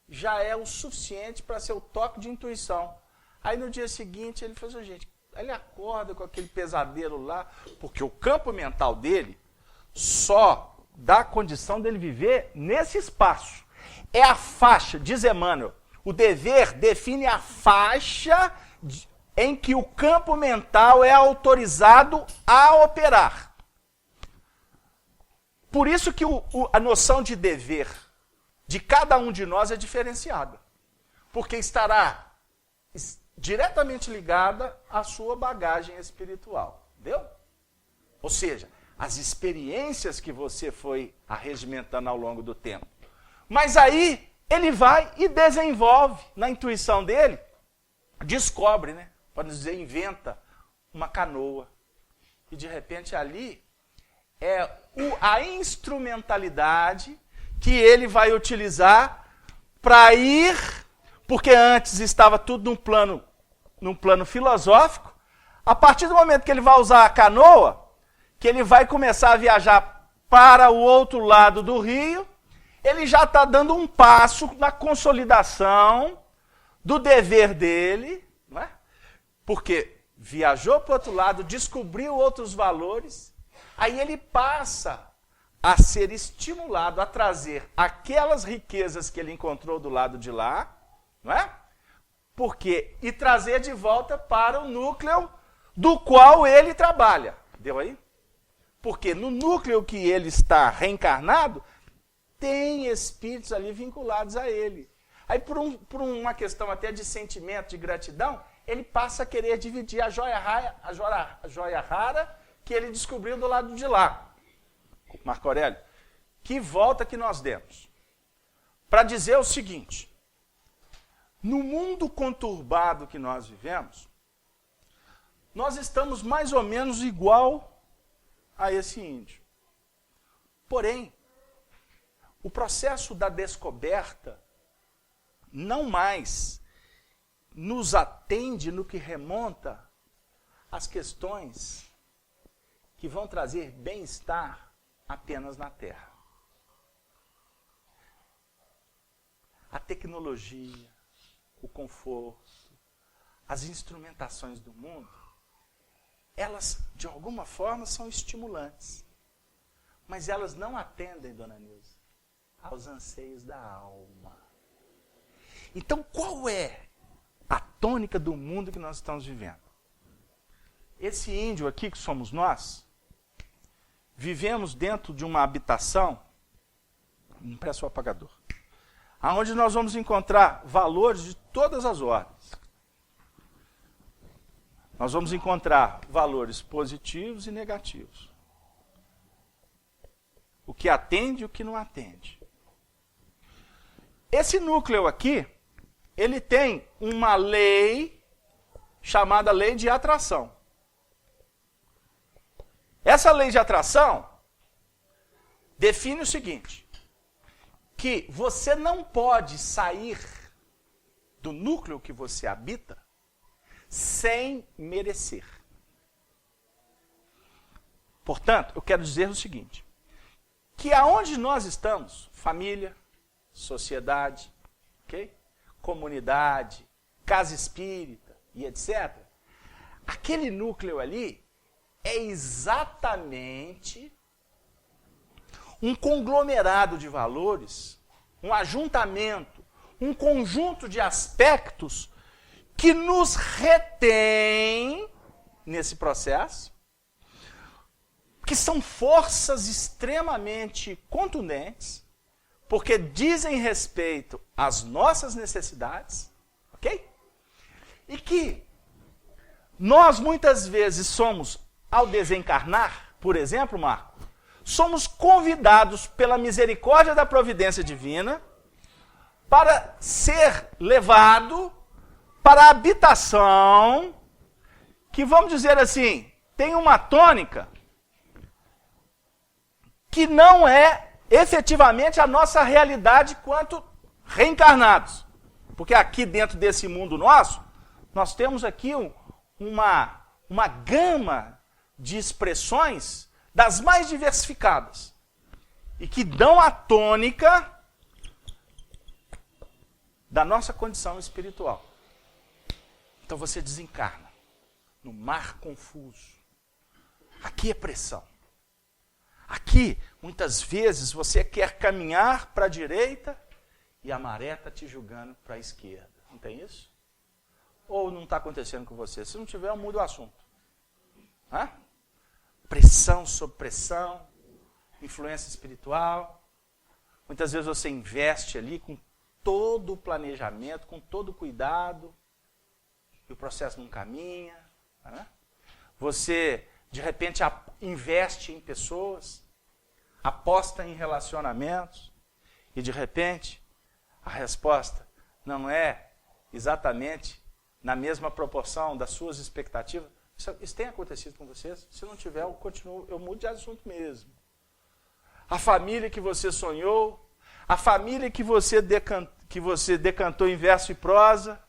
já é o suficiente para ser o toque de intuição. Aí, no dia seguinte, ele faz, gente, ele acorda com aquele pesadelo lá, porque o campo mental dele só dá condição dele viver nesse espaço. É a faixa, diz Emmanuel, o dever define a faixa em que o campo mental é autorizado a operar. Por isso que a noção de dever de cada um de nós é diferenciada. Porque estará diretamente ligada à sua bagagem espiritual. Entendeu? Ou seja, as experiências que você foi arregimentando ao longo do tempo. Mas aí ele vai e desenvolve na intuição dele, descobre, né? Pode dizer, inventa uma canoa. E de repente ali é a instrumentalidade que ele vai utilizar para ir, porque antes estava tudo num plano filosófico. A partir do momento que ele vai usar a canoa, que ele vai começar a viajar para o outro lado do rio, ele já está dando um passo na consolidação do dever dele, não é? Porque viajou para o outro lado, descobriu outros valores, aí ele passa a ser estimulado a trazer aquelas riquezas que ele encontrou do lado de lá, não é? Porque e trazer de volta para o núcleo do qual ele trabalha. Deu aí? Porque no núcleo que ele está reencarnado, tem espíritos ali vinculados a ele. Aí, por uma questão até de sentimento, de gratidão, ele passa a querer dividir a joia rara que ele descobriu do lado de lá. Marco Aurélio, que volta que nós demos? Para dizer o seguinte: no mundo conturbado que nós vivemos, nós estamos mais ou menos igual a esse índio. Porém, o processo da descoberta não mais nos atende no que remonta às questões que vão trazer bem-estar apenas na Terra. A tecnologia, o conforto, as instrumentações do mundo, elas, de alguma forma, são estimulantes. Mas elas não atendem, dona Nilza, aos anseios da alma. Então, qual é a tônica do mundo que nós estamos vivendo? Esse índio aqui, que somos nós, vivemos dentro de uma habitação, não presta o apagador, aonde nós vamos encontrar valores de todas as ordens. Nós vamos encontrar valores positivos e negativos. O que atende e o que não atende. Esse núcleo aqui, ele tem uma lei chamada lei de atração. Essa lei de atração define o seguinte: que você não pode sair do núcleo que você habita sem merecer. Portanto, eu quero dizer o seguinte: que aonde nós estamos, família, sociedade, okay? Comunidade, casa espírita e etc., aquele núcleo ali é exatamente um conglomerado de valores, um ajuntamento, um conjunto de aspectos que nos retém nesse processo, que são forças extremamente contundentes, porque dizem respeito às nossas necessidades, ok? E que nós muitas vezes somos, ao desencarnar, por exemplo, Marco, somos convidados pela misericórdia da providência divina para ser levado para a habitação que, vamos dizer assim, tem uma tônica que não é efetivamente a nossa realidade quanto reencarnados. Porque aqui dentro desse mundo nosso, nós temos aqui uma gama de expressões das mais diversificadas e que dão a tônica da nossa condição espiritual. Então você desencarna no mar confuso. Aqui é pressão. Aqui, muitas vezes, você quer caminhar para a direita e a maré está te julgando para a esquerda. Não tem isso? Ou não está acontecendo com você? Se não tiver, eu mudo o assunto. Hã? Pressão sobre pressão, influência espiritual. Muitas vezes você investe ali com todo o planejamento, com todo o cuidado, e o processo não caminha. Né? Você, de repente, investe em pessoas, aposta em relacionamentos, e de repente, a resposta não é exatamente na mesma proporção das suas expectativas. Isso tem acontecido com vocês? Se não tiver, eu mudo de assunto mesmo. A família que você sonhou, a família que você decantou em verso e prosa,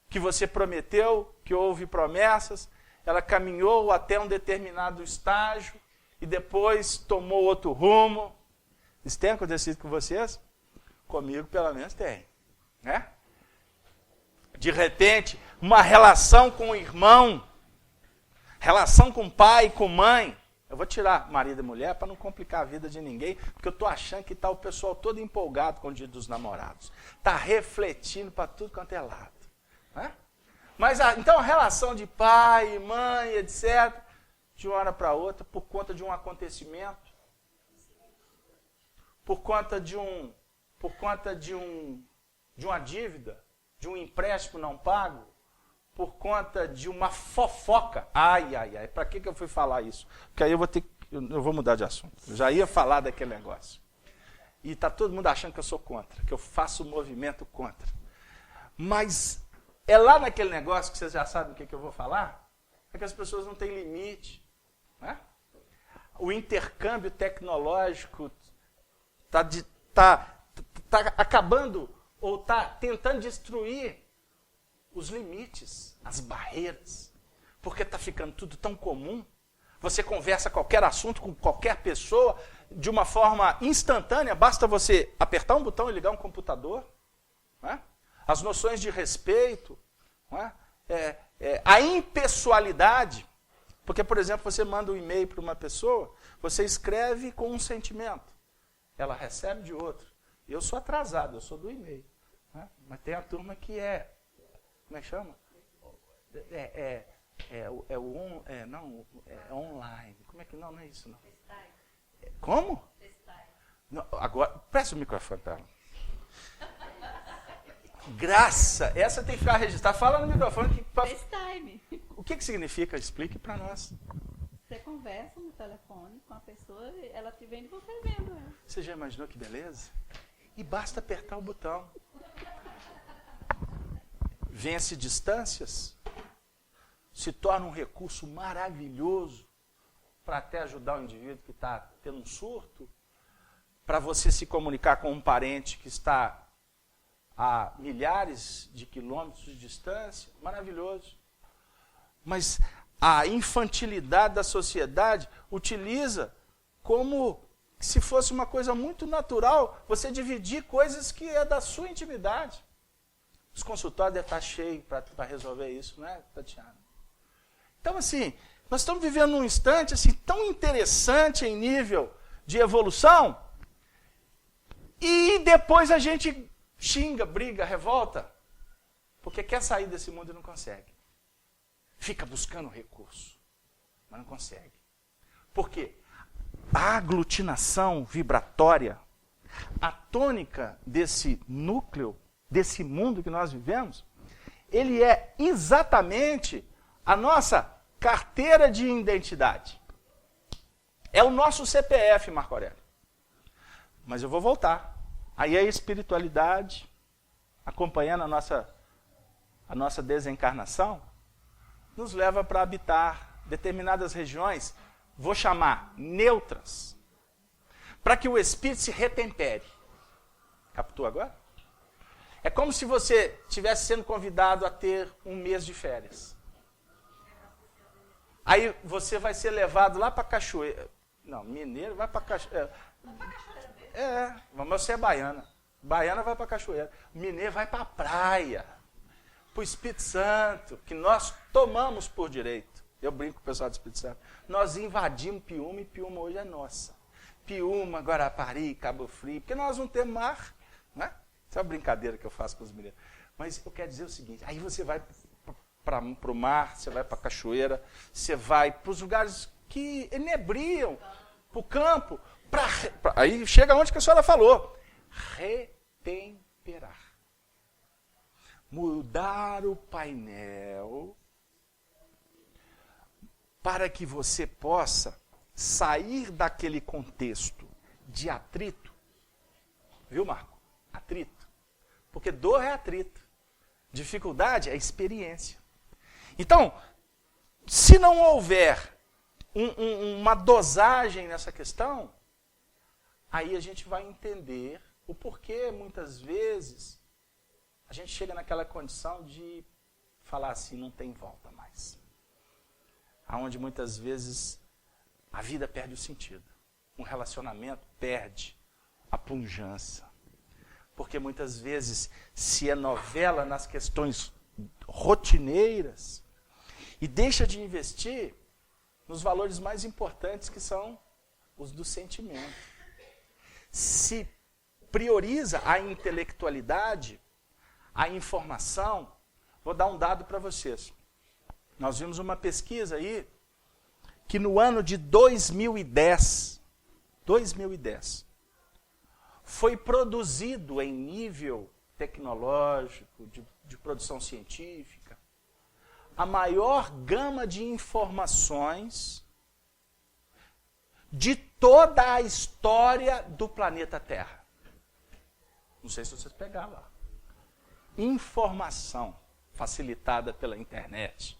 que você prometeu, que houve promessas, ela caminhou até um determinado estágio e depois tomou outro rumo. Isso tem acontecido com vocês? Comigo, pelo menos, tem. Né? De repente, uma relação com o irmão Relação com pai e com mãe. Eu vou tirar marido e mulher para não complicar a vida de ninguém, porque eu estou achando que está o pessoal todo empolgado com o dia dos namorados. Está refletindo para tudo quanto é lado. Né? Mas então a relação de pai e mãe, etc., de uma hora para outra, por conta de um acontecimento, por conta de uma dívida, de um empréstimo não pago, por conta de uma fofoca. Ai, para que eu fui falar isso? Porque aí eu vou mudar de assunto. Eu já ia falar daquele negócio. E está todo mundo achando que eu sou contra, que eu faço um movimento contra. Mas é lá naquele negócio que vocês já sabem o que eu vou falar, é que as pessoas não têm limite. Né? O intercâmbio tecnológico está acabando ou está tentando destruir os limites, as barreiras, porque está ficando tudo tão comum. Você conversa qualquer assunto com qualquer pessoa de uma forma instantânea, basta você apertar um botão e ligar um computador. Né? As noções de respeito, né? A impessoalidade, porque, por exemplo, você manda um e-mail para uma pessoa, você escreve com um sentimento, ela recebe de outro. Eu sou atrasado, eu sou do e-mail. Né? Mas tem a turma que como é que chama? É online. Como é que não é isso não? Como? Não, agora, presta o microfone para ela. Graça, essa tem que ficar registrada. Fala no microfone. FaceTime. O que significa? Explique para nós. Você conversa no telefone com a pessoa, ela te vendo e você vendo ela. Você já imaginou que beleza? E basta apertar o botão. Vence distâncias, se torna um recurso maravilhoso para até ajudar o indivíduo que está tendo um surto, para você se comunicar com um parente que está a milhares de quilômetros de distância, maravilhoso. Mas a infantilidade da sociedade utiliza como se fosse uma coisa muito natural você dividir coisas que é da sua intimidade. Os consultórios devem estar cheios para resolver isso, não é, Tatiana? Então, assim, nós estamos vivendo num instante assim, tão interessante em nível de evolução, e depois a gente xinga, briga, revolta, porque quer sair desse mundo e não consegue. Fica buscando recurso, mas não consegue. Por quê? A aglutinação vibratória, a tônica desse núcleo, desse mundo que nós vivemos, ele é exatamente a nossa carteira de identidade. É o nosso CPF, Marco Aurélio. Mas eu vou voltar. Aí a espiritualidade, acompanhando a nossa desencarnação, nos leva para habitar determinadas regiões, vou chamar neutras, para que o espírito se retempere. Captou agora? É como se você estivesse sendo convidado a ter um mês de férias. Aí você vai ser levado lá para Cachoeira. Não, mineiro vai para Cachoeira. Mas você é baiana. Baiana vai para Cachoeira. Mineiro vai para a praia. Para o Espírito Santo, que nós tomamos por direito. Eu brinco com o pessoal do Espírito Santo. Nós invadimos Piúma e Piúma hoje é nossa. Piúma, Guarapari, Cabo Frio, porque nós não temos mar, né? Isso é uma brincadeira que eu faço com os mineiros. Mas eu quero dizer o seguinte, aí você vai para o mar, você vai para a cachoeira, você vai para os lugares que enebriam, para o campo, aí chega onde que a senhora falou, retemperar. Mudar o painel para que você possa sair daquele contexto de atrito. Viu, Marco? Atrito. Porque dor é atrito. Dificuldade é experiência. Então, se não houver uma dosagem nessa questão, aí a gente vai entender o porquê, muitas vezes, a gente chega naquela condição de falar assim, não tem volta mais. Aonde muitas vezes a vida perde o sentido. Um relacionamento perde a pujança. Porque muitas vezes se enovela nas questões rotineiras e deixa de investir nos valores mais importantes, que são os do sentimento. Se prioriza a intelectualidade, a informação. Vou dar um dado para vocês. Nós vimos uma pesquisa aí, que no ano de 2010, foi produzido em nível tecnológico, de produção científica, a maior gama de informações de toda a história do planeta Terra. Não sei se vocês pegaram lá. Informação facilitada pela internet.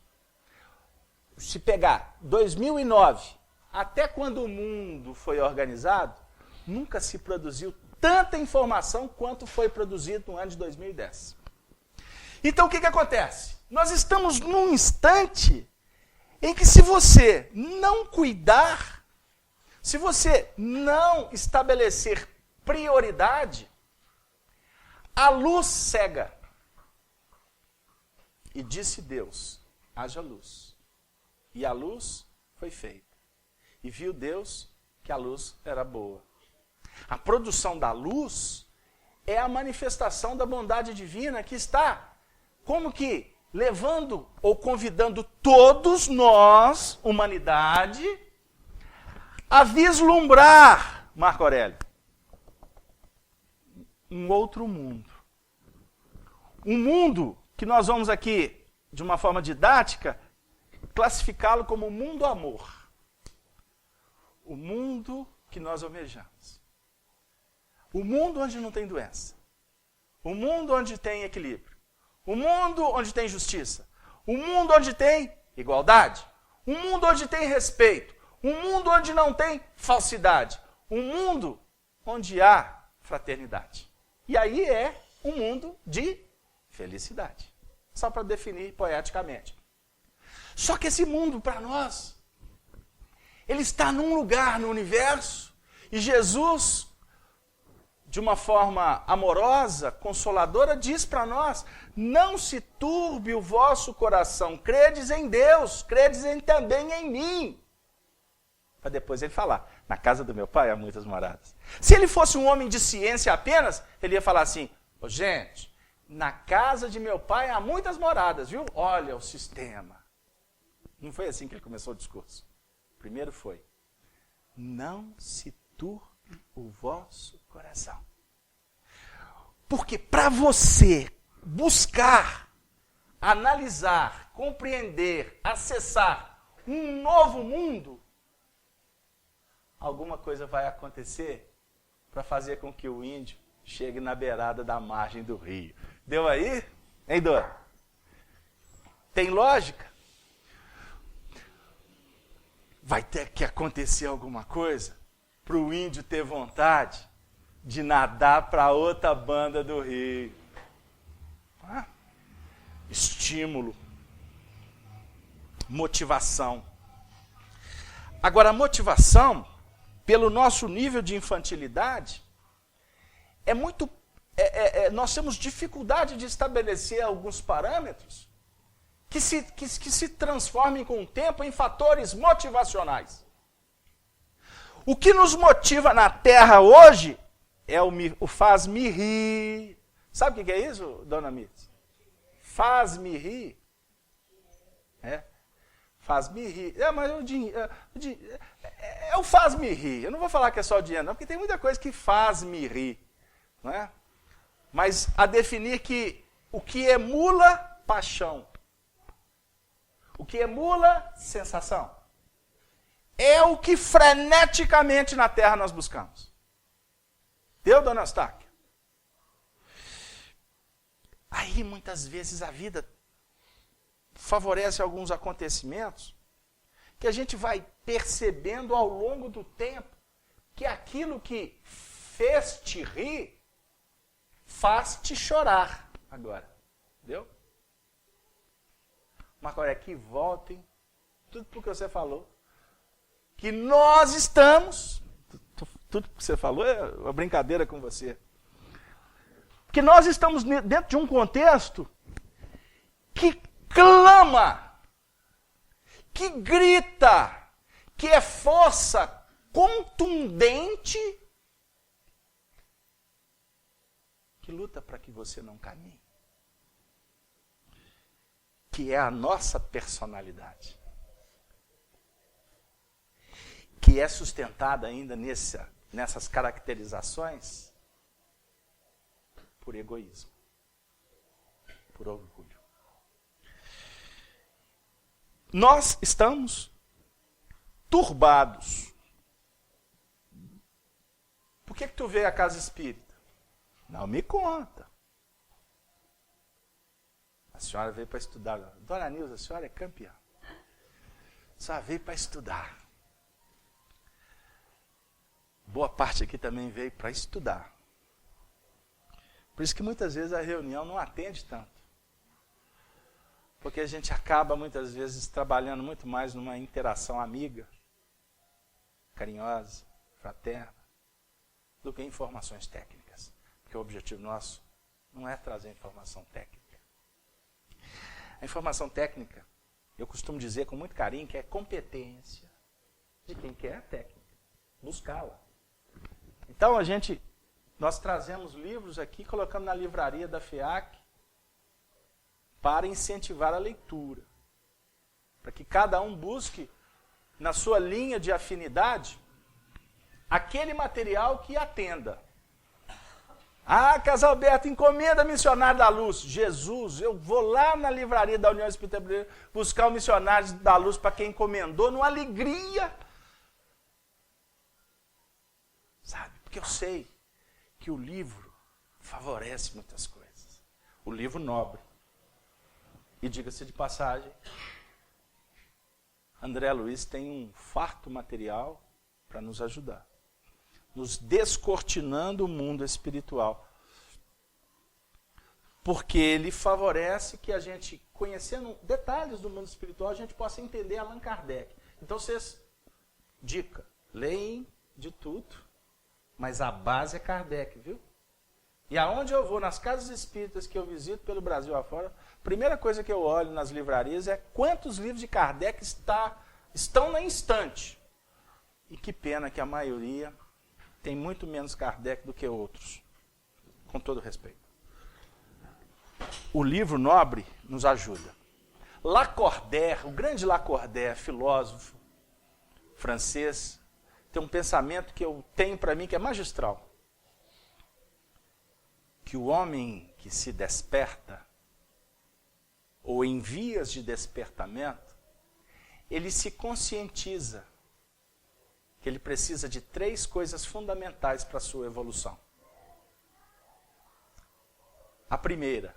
Se pegar 2009, até quando o mundo foi organizado, nunca se produziu tanta informação quanto foi produzido no ano de 2010. Então o que acontece? Nós estamos num instante em que, se você não cuidar, se você não estabelecer prioridade, a luz cega. E disse Deus: haja luz. E a luz foi feita. E viu Deus que a luz era boa. A produção da luz é a manifestação da bondade divina, que está como que levando ou convidando todos nós, humanidade, a vislumbrar, Marco Aurélio, um outro mundo. Um mundo que nós vamos aqui, de uma forma didática, classificá-lo como o mundo amor. O mundo que nós almejamos. O mundo onde não tem doença. O mundo onde tem equilíbrio. O mundo onde tem justiça. O mundo onde tem igualdade. Um mundo onde tem respeito. Um mundo onde não tem falsidade. Um mundo onde há fraternidade. E aí é um mundo de felicidade. Só para definir poeticamente. Só que esse mundo, para nós, ele está num lugar no universo, e Jesus, de uma forma amorosa, consoladora, diz para nós: não se turbe o vosso coração, credes em Deus, credes também em mim. Para depois ele falar: na casa do meu pai há muitas moradas. Se ele fosse um homem de ciência apenas, ele ia falar assim: oh, gente, na casa de meu pai há muitas moradas, viu? Olha o sistema. Não foi assim que ele começou o discurso. Primeiro foi: não se turbe o vosso coração. Porque para você buscar, analisar, compreender, acessar um novo mundo, alguma coisa vai acontecer para fazer com que o índio chegue na beirada da margem do rio. Deu aí? Hein, Dora? Tem lógica? Vai ter que acontecer alguma coisa para o índio ter vontade de nadar para outra banda do rio. Estímulo. Motivação. Agora, a motivação, pelo nosso nível de infantilidade, é muito... nós temos dificuldade de estabelecer alguns parâmetros que se transformem com o tempo em fatores motivacionais. O que nos motiva na Terra hoje é o faz-me rir. Sabe o que é isso, dona Mitz? Faz-me rir. Faz-me rir. Mas o faz-me rir. Eu não vou falar que é só o dinheiro, não, porque tem muita coisa que faz-me rir. Não é? Mas a definir que o que emula paixão, o que emula sensação, é o que freneticamente na Terra nós buscamos. Deu, dona Eustáquia? Aí, muitas vezes, a vida favorece alguns acontecimentos que a gente vai percebendo ao longo do tempo que aquilo que fez-te rir faz-te chorar agora. Entendeu? Marco Aurélio, que voltem tudo porque que você falou. Que nós estamos, tudo que você falou é uma brincadeira com você. Que nós estamos dentro de um contexto que clama, que grita, que é força contundente que luta para que você não caminhe. Que é a nossa personalidade. Que é sustentada ainda nessas caracterizações por egoísmo, por orgulho. Nós estamos turbados. Por que tu veio à casa espírita? Não me conta. A senhora veio para estudar. Dona Nilza, a senhora é campeã. A senhora veio para estudar. Boa parte aqui também veio para estudar. Por isso que muitas vezes a reunião não atende tanto. Porque a gente acaba muitas vezes trabalhando muito mais numa interação amiga, carinhosa, fraterna, do que informações técnicas. Porque o objetivo nosso não é trazer informação técnica. A informação técnica, eu costumo dizer com muito carinho, que é competência de quem quer a técnica, buscá-la. Então nós trazemos livros aqui, colocamos na livraria da FEAC, para incentivar a leitura. Para que cada um busque, na sua linha de afinidade, aquele material que atenda. Ah, Casalberto, encomenda Missionário da Luz. Jesus, eu vou lá na livraria da União Espírita Brasileira buscar o Missionário da Luz para quem encomendou, numa alegria. Sabe, porque eu sei que o livro favorece muitas coisas. O livro nobre. E diga-se de passagem, André Luiz tem um farto material para nos ajudar. Nos descortinando o mundo espiritual. Porque ele favorece que a gente, conhecendo detalhes do mundo espiritual, a gente possa entender Allan Kardec. Então vocês, dica, leem de tudo, mas a base é Kardec, viu? E aonde eu vou, nas casas espíritas que eu visito pelo Brasil afora, a primeira coisa que eu olho nas livrarias é quantos livros de Kardec estão na estante. E que pena que a maioria tem muito menos Kardec do que outros, com todo respeito. O livro nobre nos ajuda. Lacordaire, o grande Lacordaire, filósofo francês, tem um pensamento que eu tenho para mim que é magistral. Que o homem que se desperta, ou em vias de despertamento, ele se conscientiza que ele precisa de 3 coisas fundamentais para a sua evolução. A primeira,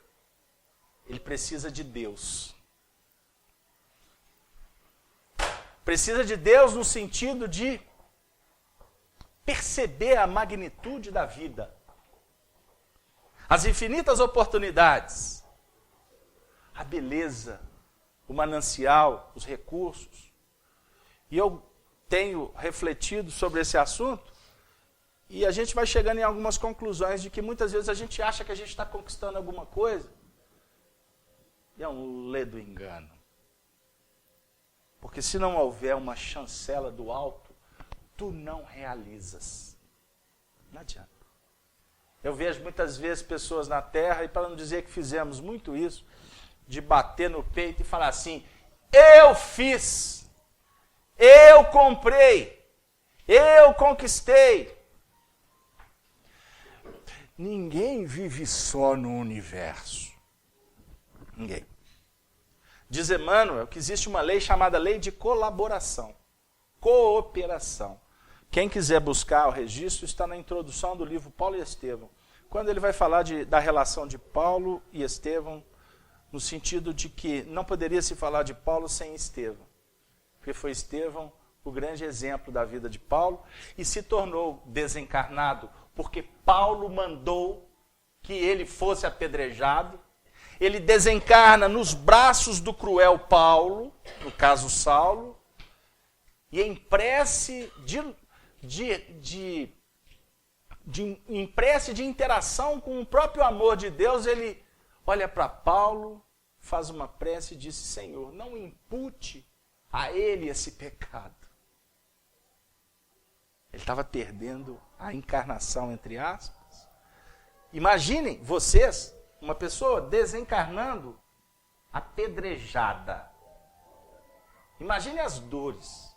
ele precisa de Deus. Precisa de Deus no sentido de perceber a magnitude da vida, as infinitas oportunidades, a beleza, o manancial, os recursos. E eu tenho refletido sobre esse assunto e a gente vai chegando em algumas conclusões de que muitas vezes a gente acha que a gente está conquistando alguma coisa e é um ledo engano. Porque se não houver uma chancela do alto, tu não realizas. Não adianta. Eu vejo muitas vezes pessoas na Terra, e para não dizer que fizemos muito isso, de bater no peito e falar assim, eu fiz, eu comprei, eu conquistei. Ninguém vive só no universo. Ninguém. Diz Emmanuel que existe uma lei chamada lei de colaboração, cooperação. Quem quiser buscar o registro está na introdução do livro Paulo e Estevão, quando ele vai falar da relação de Paulo e Estevão, no sentido de que não poderia se falar de Paulo sem Estevão, porque foi Estevão o grande exemplo da vida de Paulo e se tornou desencarnado porque Paulo mandou que ele fosse apedrejado. Ele desencarna nos braços do cruel Paulo, no caso Saulo, e em prece em prece de interação com o próprio amor de Deus, ele olha para Paulo, faz uma prece e diz, Senhor, não impute a ele esse pecado. Ele estava perdendo a encarnação, entre aspas. Imaginem vocês, uma pessoa desencarnando apedrejada. Imagine as dores.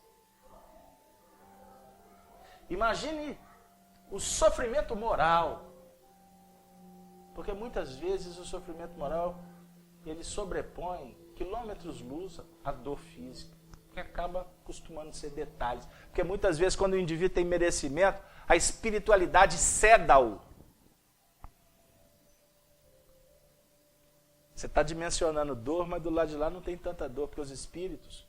Imagine o sofrimento moral. Porque muitas vezes o sofrimento moral, ele sobrepõe quilômetros-luz à dor física, que acaba acostumando ser detalhes. Porque muitas vezes, quando o indivíduo tem merecimento, a espiritualidade ceda-o. Você está dimensionando dor, mas do lado de lá não tem tanta dor, porque os espíritos,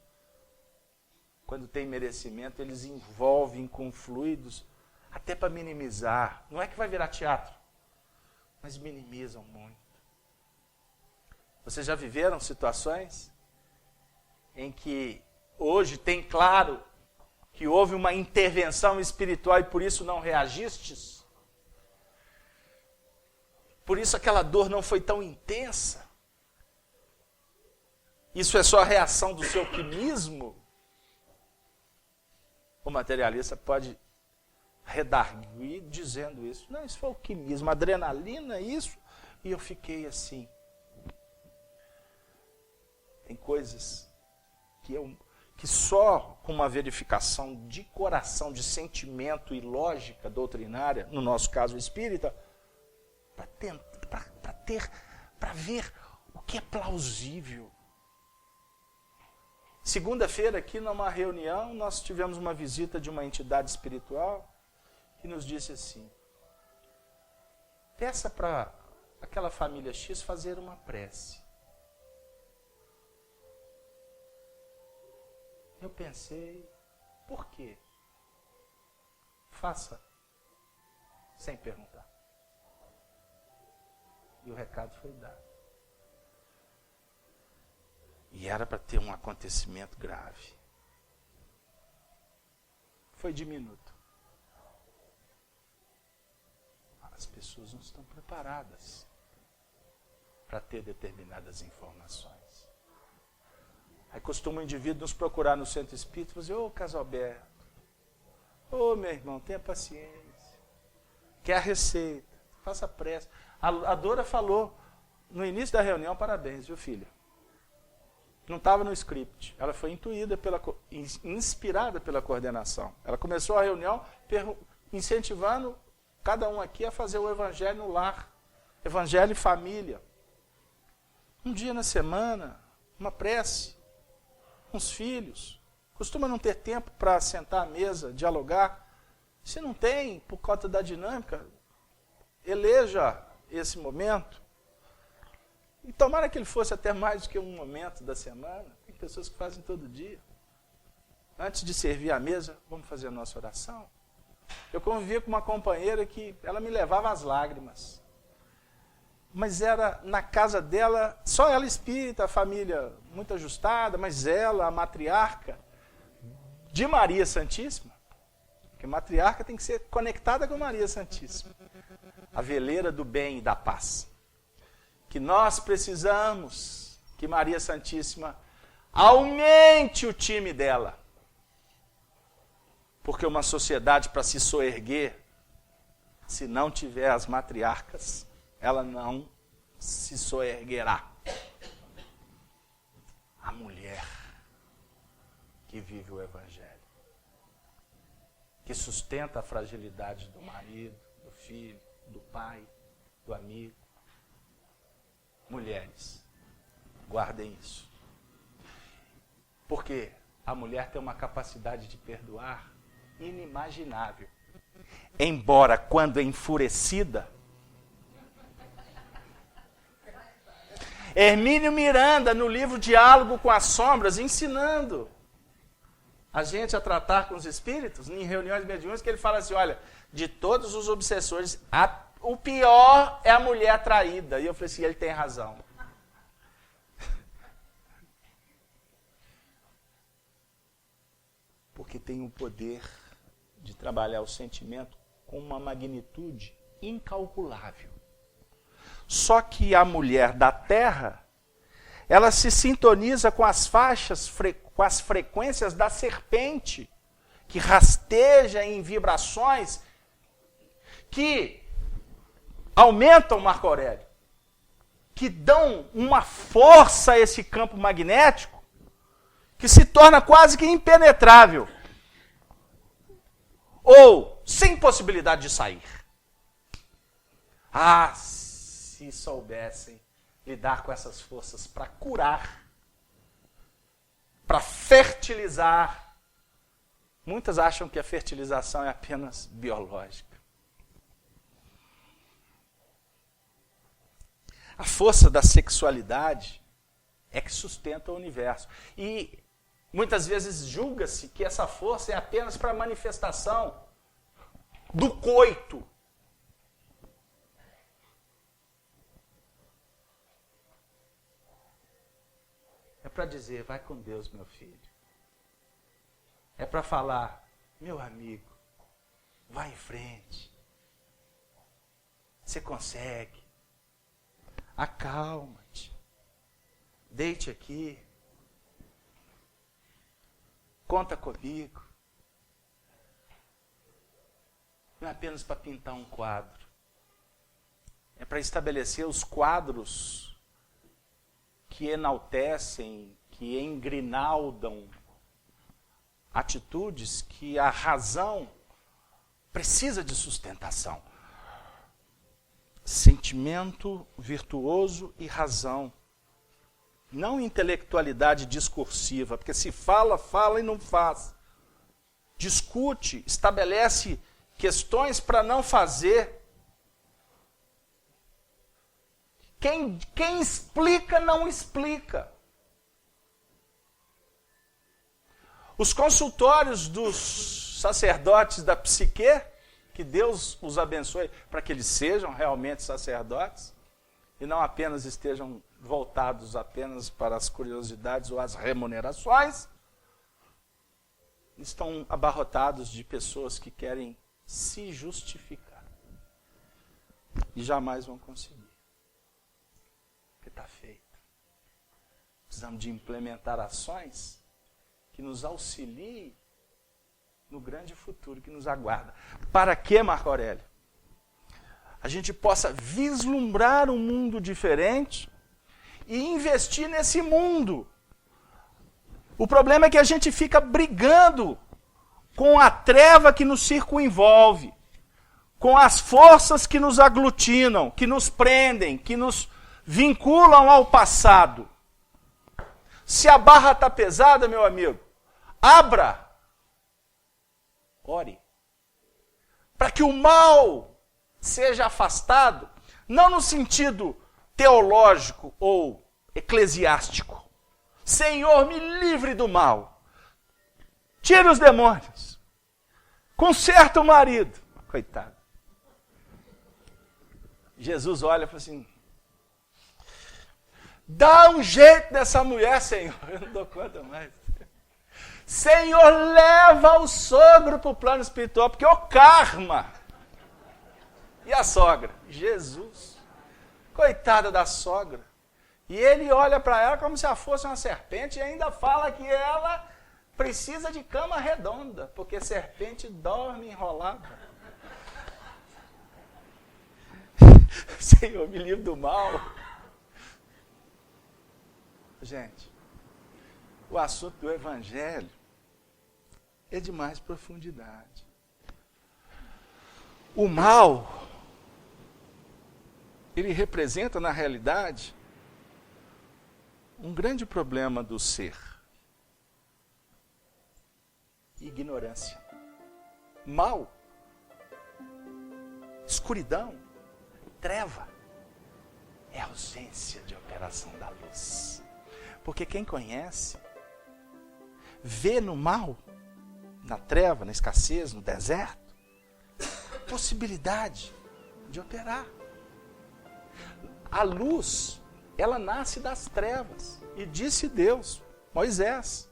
quando tem merecimento, eles envolvem com fluidos, até para minimizar. Não é que vai virar teatro, mas minimizam muito. Vocês já viveram situações em que hoje tem claro que houve uma intervenção espiritual e por isso não reagistes? Por isso aquela dor não foi tão intensa? Isso é só a reação do seu quimismo? O materialista pode redarguir dizendo isso. Não, isso foi o quimismo, adrenalina, isso, e eu fiquei assim. Tem coisas que só com uma verificação de coração, de sentimento e lógica doutrinária, no nosso caso espírita, para ver o que é plausível. Segunda-feira, aqui numa reunião, nós tivemos uma visita de uma entidade espiritual que nos disse assim: peça para aquela família X fazer uma prece. Eu pensei, por quê? Faça sem perguntar. E o recado foi dado. E era para ter um acontecimento grave. Foi diminuto. As pessoas não estão preparadas para ter determinadas informações. Aí costuma o indivíduo nos procurar no centro espírita e dizer: ô Casalberto, ô meu irmão, tenha paciência. Quer a receita, faça pressa. A Dora falou no início da reunião: parabéns, viu filha? Não estava no script. Ela foi inspirada pela coordenação. Ela começou a reunião incentivando cada um aqui a fazer o evangelho no lar. Evangelho e família. Um dia na semana, uma prece. Uns filhos. Costuma não ter tempo para sentar à mesa, dialogar. Se não tem, por conta da dinâmica, eleja esse momento. E tomara que ele fosse até mais do que um momento da semana. Tem pessoas que fazem todo dia. Antes de servir a mesa, vamos fazer a nossa oração. Eu convivia com uma companheira que ela me levava às lágrimas. Mas era na casa dela, só ela espírita, a família muito ajustada, mas ela, a matriarca de Maria Santíssima, porque matriarca tem que ser conectada com Maria Santíssima, a veleira do bem e da paz. Que nós precisamos que Maria Santíssima aumente o time dela. Porque uma sociedade, para se soerguer, se não tiver as matriarcas, ela não se soerguerá. A mulher que vive o Evangelho, que sustenta a fragilidade do marido, do filho, do pai, do amigo. Mulheres, guardem isso. Porque a mulher tem uma capacidade de perdoar inimaginável. Embora, quando enfurecida, Hermínio Miranda, no livro Diálogo com as Sombras, ensinando a gente a tratar com os espíritos, em reuniões mediúnicas, que ele fala assim: olha, de todos os obsessores, o pior é a mulher traída. E eu falei assim: ele tem razão. Porque tem o poder de trabalhar o sentimento com uma magnitude incalculável. Só que a mulher da terra, ela se sintoniza com as faixas, com as frequências da serpente. que rasteja em vibrações que aumentam, Marco Aurélio, que dão uma força a esse campo magnético que se torna quase que impenetrável ou sem possibilidade de sair. Ah, se soubessem lidar com essas forças para curar, para fertilizar. Muitas acham que a fertilização é apenas biológica. A força da sexualidade é que sustenta o universo. E muitas vezes julga-se que essa força é apenas para a manifestação do coito. É para dizer, vai com Deus, meu filho. É para falar, meu amigo, vai em frente. Você consegue. Acalma-te. Deite aqui. Conta comigo. Não é apenas para pintar um quadro. É para estabelecer os quadros que enaltecem, que engrinaldam atitudes que a razão precisa de sustentação. Sentimento virtuoso e razão. Não intelectualidade discursiva, porque se fala, fala e não faz. Discute, estabelece questões para não fazer. Quem explica, não explica. Os consultórios dos sacerdotes da psique, que Deus os abençoe para que eles sejam realmente sacerdotes e não apenas estejam voltados apenas para as curiosidades ou as remunerações, estão abarrotados de pessoas que querem se justificar e jamais vão conseguir. Porque está feito. Precisamos de implementar ações que nos auxiliem no grande futuro que nos aguarda. Para que, Marco Aurélio? A gente possa vislumbrar um mundo diferente e investir nesse mundo. O problema é que a gente fica brigando com a treva que nos circunvolve, com as forças que nos aglutinam, que nos prendem, que nos vinculam ao passado. Se a barra está pesada, meu amigo, abra, ore, para que o mal seja afastado, não no sentido teológico ou eclesiástico. Senhor, me livre do mal. Tire os demônios. Conserta o marido. Coitado. Jesus olha e fala assim, dá um jeito nessa mulher, Senhor. Eu não dou conta mais. Senhor, leva o sogro para o plano espiritual, porque é o karma. E a sogra? Jesus. Coitada da sogra. E ele olha para ela como se ela fosse uma serpente e ainda fala que ela precisa de cama redonda, porque serpente dorme enrolada. Senhor, me livre do mal. Gente, o assunto do Evangelho é de mais profundidade. O mal, ele representa, na realidade, um grande problema do ser. Ignorância. Mal. Escuridão. Treva. É a ausência de operação da luz. Porque quem conhece, vê no mal, na treva, na escassez, no deserto, possibilidade de operar. A luz, ela nasce das trevas. E disse Deus, Moisés,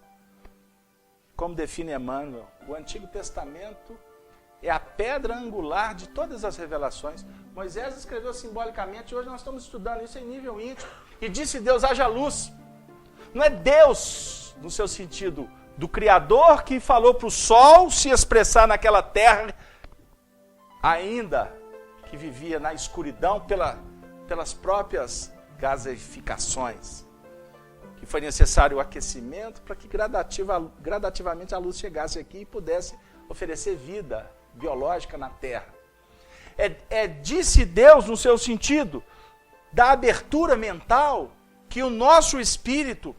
como define Emmanuel, o Antigo Testamento é a pedra angular de todas as revelações. Moisés escreveu simbolicamente, hoje nós estamos estudando isso em nível íntimo. E disse Deus, haja luz. Não é Deus no seu sentido do Criador que falou para o sol se expressar naquela terra, ainda que vivia na escuridão pelas próprias gaseificações, que foi necessário o aquecimento para que gradativamente a luz chegasse aqui e pudesse oferecer vida biológica na terra. Disse Deus, no seu sentido da abertura mental, que o nosso espírito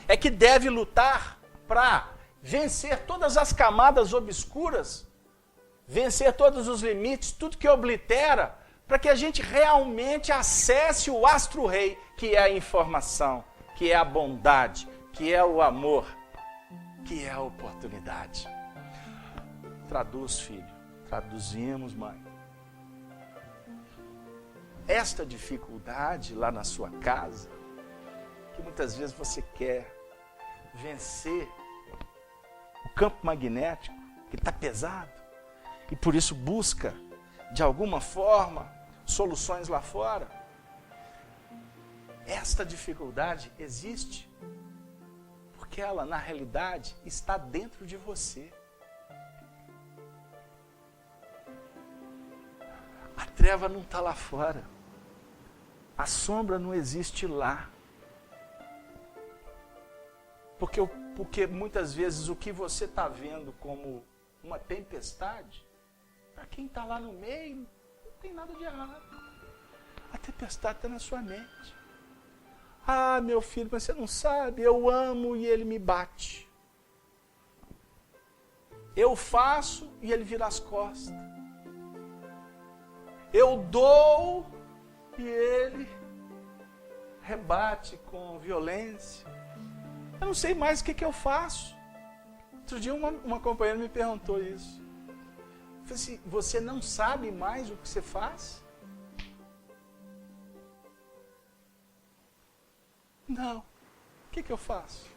é que deve lutar para vencer todas as camadas obscuras, vencer todos os limites, tudo que oblitera, para que a gente realmente acesse o astro-rei, que é a informação, que é a bondade, que é o amor, que é a oportunidade. Traduz, filho. Traduzimos, mãe. Esta dificuldade lá na sua casa, que muitas vezes você quer vencer o campo magnético, que está pesado, e por isso busca, de alguma forma, soluções lá fora. Esta dificuldade existe porque ela, na realidade, está dentro de você. A treva não está lá fora. A sombra não existe lá. Porque muitas vezes o que você está vendo como uma tempestade, para quem está lá no meio, não tem nada de errado. A tempestade está na sua mente. Ah, meu filho, mas você não sabe, eu amo e ele me bate. Eu faço e ele vira as costas. Eu dou e ele rebate com violência. Eu não sei mais o que eu faço. Outro dia uma companheira me perguntou isso. Eu falei assim, você não sabe mais o que você faz? Não. O que eu faço?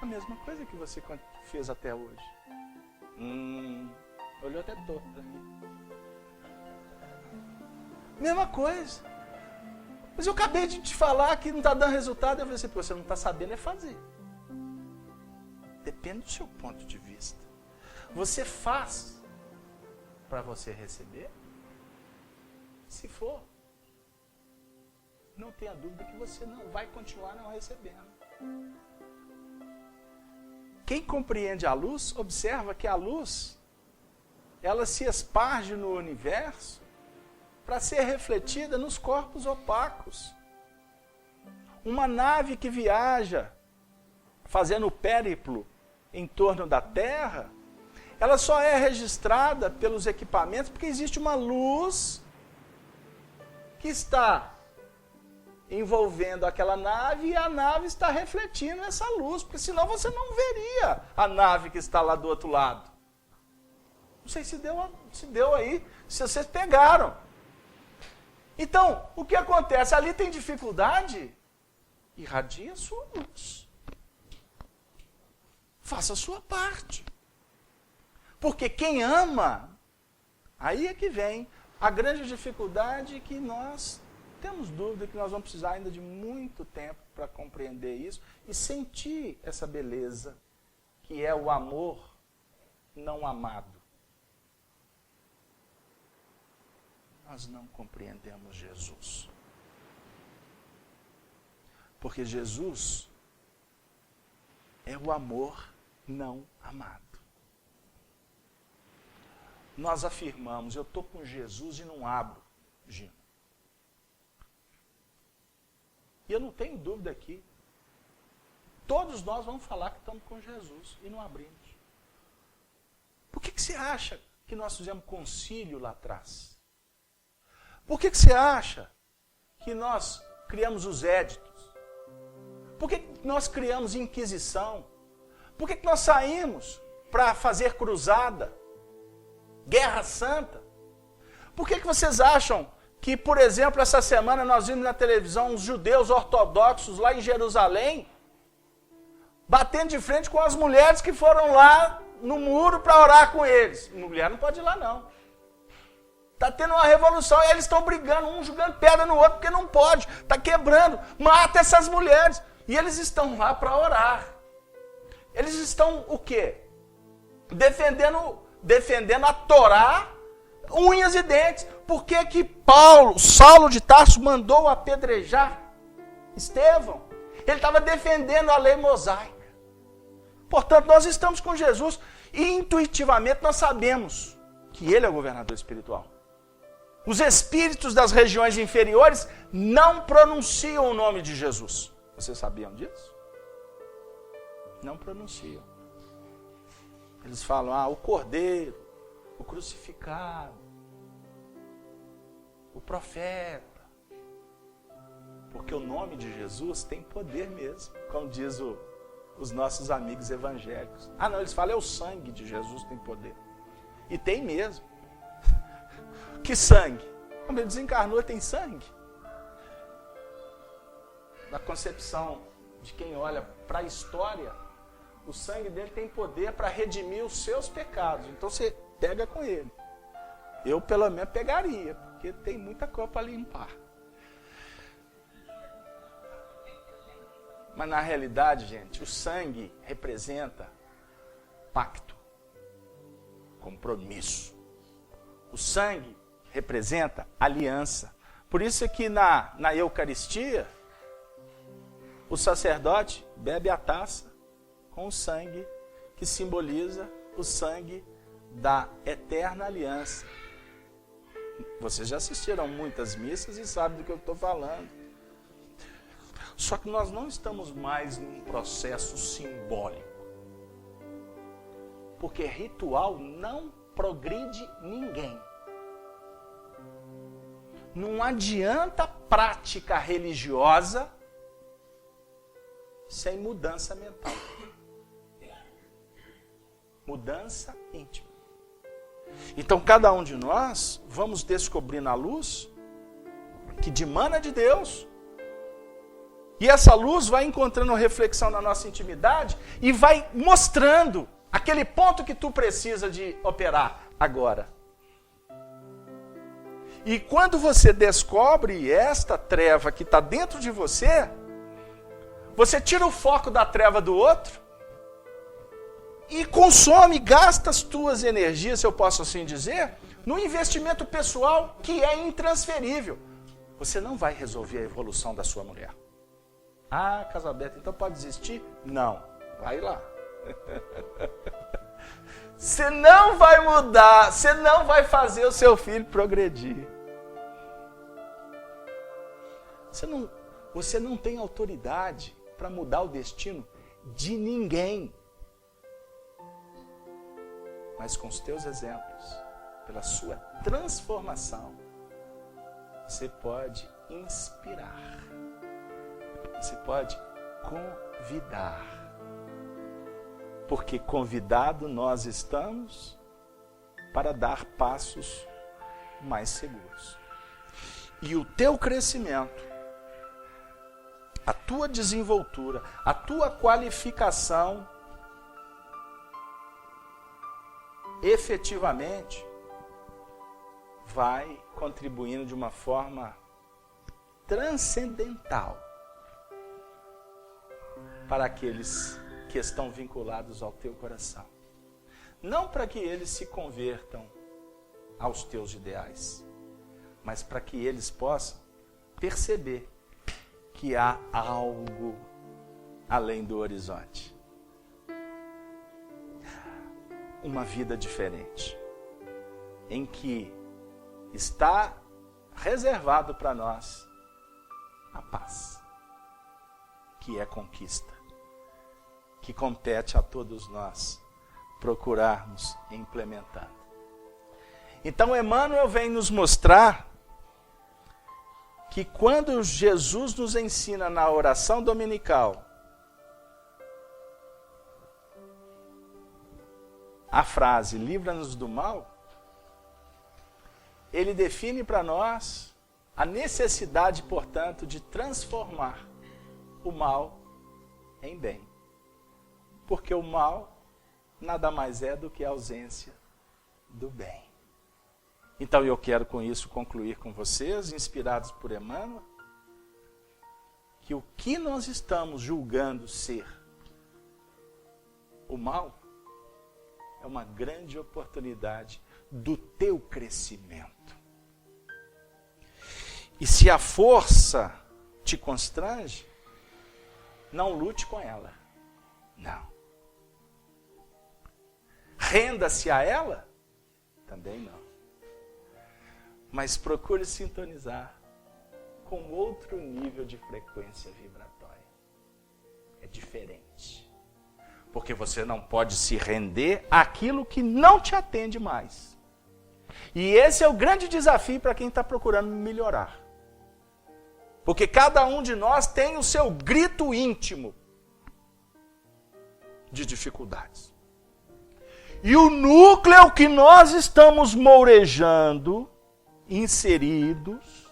A mesma coisa que você fez até hoje. Olhou até torto para mim. Mesma coisa. Mas eu acabei de te falar que não está dando resultado. Eu falei assim, você não está sabendo é fazer. Depende do seu ponto de vista. Você faz para você receber? Se for, não tenha dúvida que você não vai continuar não recebendo. Quem compreende a luz, observa que a luz, ela se esparge no universo para ser refletida nos corpos opacos. Uma nave que viaja, fazendo o périplo em torno da Terra, ela só é registrada pelos equipamentos porque existe uma luz que está envolvendo aquela nave e a nave está refletindo essa luz, porque senão você não veria a nave que está lá do outro lado. Não sei se deu aí, se vocês pegaram. Então, o que acontece? Ali tem dificuldade? Irradia a sua luz. Faça a sua parte. Porque quem ama, aí é que vem a grande dificuldade que nós temos dúvida que nós vamos precisar ainda de muito tempo para compreender isso e sentir essa beleza que é o amor não amado. Nós não compreendemos Jesus. Porque Jesus é o amor não amado. Nós afirmamos, eu estou com Jesus e não abro, Gino. E eu não tenho dúvida aqui. Todos nós vamos falar que estamos com Jesus e não abrimos. Por que você acha que nós fizemos concílio lá atrás? Por que você acha que nós criamos os éditos? Por que nós criamos inquisição? Por que nós saímos para fazer cruzada? Guerra Santa? Por que vocês acham que, por exemplo, essa semana nós vimos na televisão uns judeus ortodoxos lá em Jerusalém batendo de frente com as mulheres que foram lá no muro para orar com eles? Mulher não pode ir lá não. Está tendo uma revolução e eles estão brigando, um jogando pedra no outro porque não pode. Está quebrando. Mata essas mulheres. E eles estão lá para orar. Eles estão o quê? Defendendo a Torá, unhas e dentes. Por que que Saulo de Tarso mandou apedrejar Estevão? Ele estava defendendo a lei mosaica. Portanto, nós estamos com Jesus e intuitivamente nós sabemos que ele é o governador espiritual. Os espíritos das regiões inferiores não pronunciam o nome de Jesus. Vocês sabiam disso? Não pronunciam. Eles falam, o Cordeiro, o crucificado, o profeta. Porque o nome de Jesus tem poder mesmo, como diz os nossos amigos evangélicos. Não, eles falam, é o sangue de Jesus tem poder. E tem mesmo. Que sangue? Quando ele desencarnou, tem sangue. Na concepção de quem olha para a história, o sangue dele tem poder para redimir os seus pecados. Então você pega com ele. Eu, pelo menos, pegaria, porque tem muita coisa para limpar. Mas na realidade, gente, o sangue representa pacto, compromisso. O sangue representa aliança. Por isso é que na Eucaristia, o sacerdote bebe a taça com o sangue que simboliza o sangue da eterna aliança. Vocês já assistiram muitas missas e sabem do que eu estou falando. Só que nós não estamos mais num processo simbólico. Porque ritual não progride ninguém. Não adianta prática religiosa sem mudança mental. Mudança íntima. Então cada um de nós vamos descobrir na luz que dimana de Deus. E essa luz vai encontrando reflexão na nossa intimidade e vai mostrando aquele ponto que tu precisa de operar agora. E quando você descobre esta treva que está dentro de você, você tira o foco da treva do outro e consome, gasta as tuas energias, se eu posso assim dizer, no investimento pessoal que é intransferível. Você não vai resolver a evolução da sua mulher. Casalberto, então pode desistir? Não, vai lá. Você não vai mudar, você não vai fazer o seu filho progredir. Você não tem autoridade para mudar o destino de ninguém. Mas com os teus exemplos, pela sua transformação, você pode inspirar. Você pode convidar. Porque convidado nós estamos para dar passos mais seguros. E o teu crescimento, a tua desenvoltura, a tua qualificação, efetivamente, vai contribuindo de uma forma transcendental para aqueles que estão vinculados ao teu coração. Não para que eles se convertam aos teus ideais, mas para que eles possam perceber que há algo além do horizonte. Uma vida diferente, em que está reservado para nós a paz, que é conquista, que compete a todos nós procurarmos implementar. Então Emmanuel vem nos mostrar que quando Jesus nos ensina na oração dominical a frase livra-nos do mal, ele define para nós a necessidade, portanto, de transformar o mal em bem. Porque o mal nada mais é do que a ausência do bem. Então eu quero com isso concluir com vocês, inspirados por Emmanuel, que o que nós estamos julgando ser o mal é uma grande oportunidade do teu crescimento. E se a força te constrange, não lute com ela. Não. Renda-se a ela? Também não. Mas procure sintonizar com outro nível de frequência vibratória. É diferente. Porque você não pode se render àquilo que não te atende mais. E esse é o grande desafio para quem está procurando melhorar. Porque cada um de nós tem o seu grito íntimo de dificuldades. E o núcleo que nós estamos mourejando, inseridos,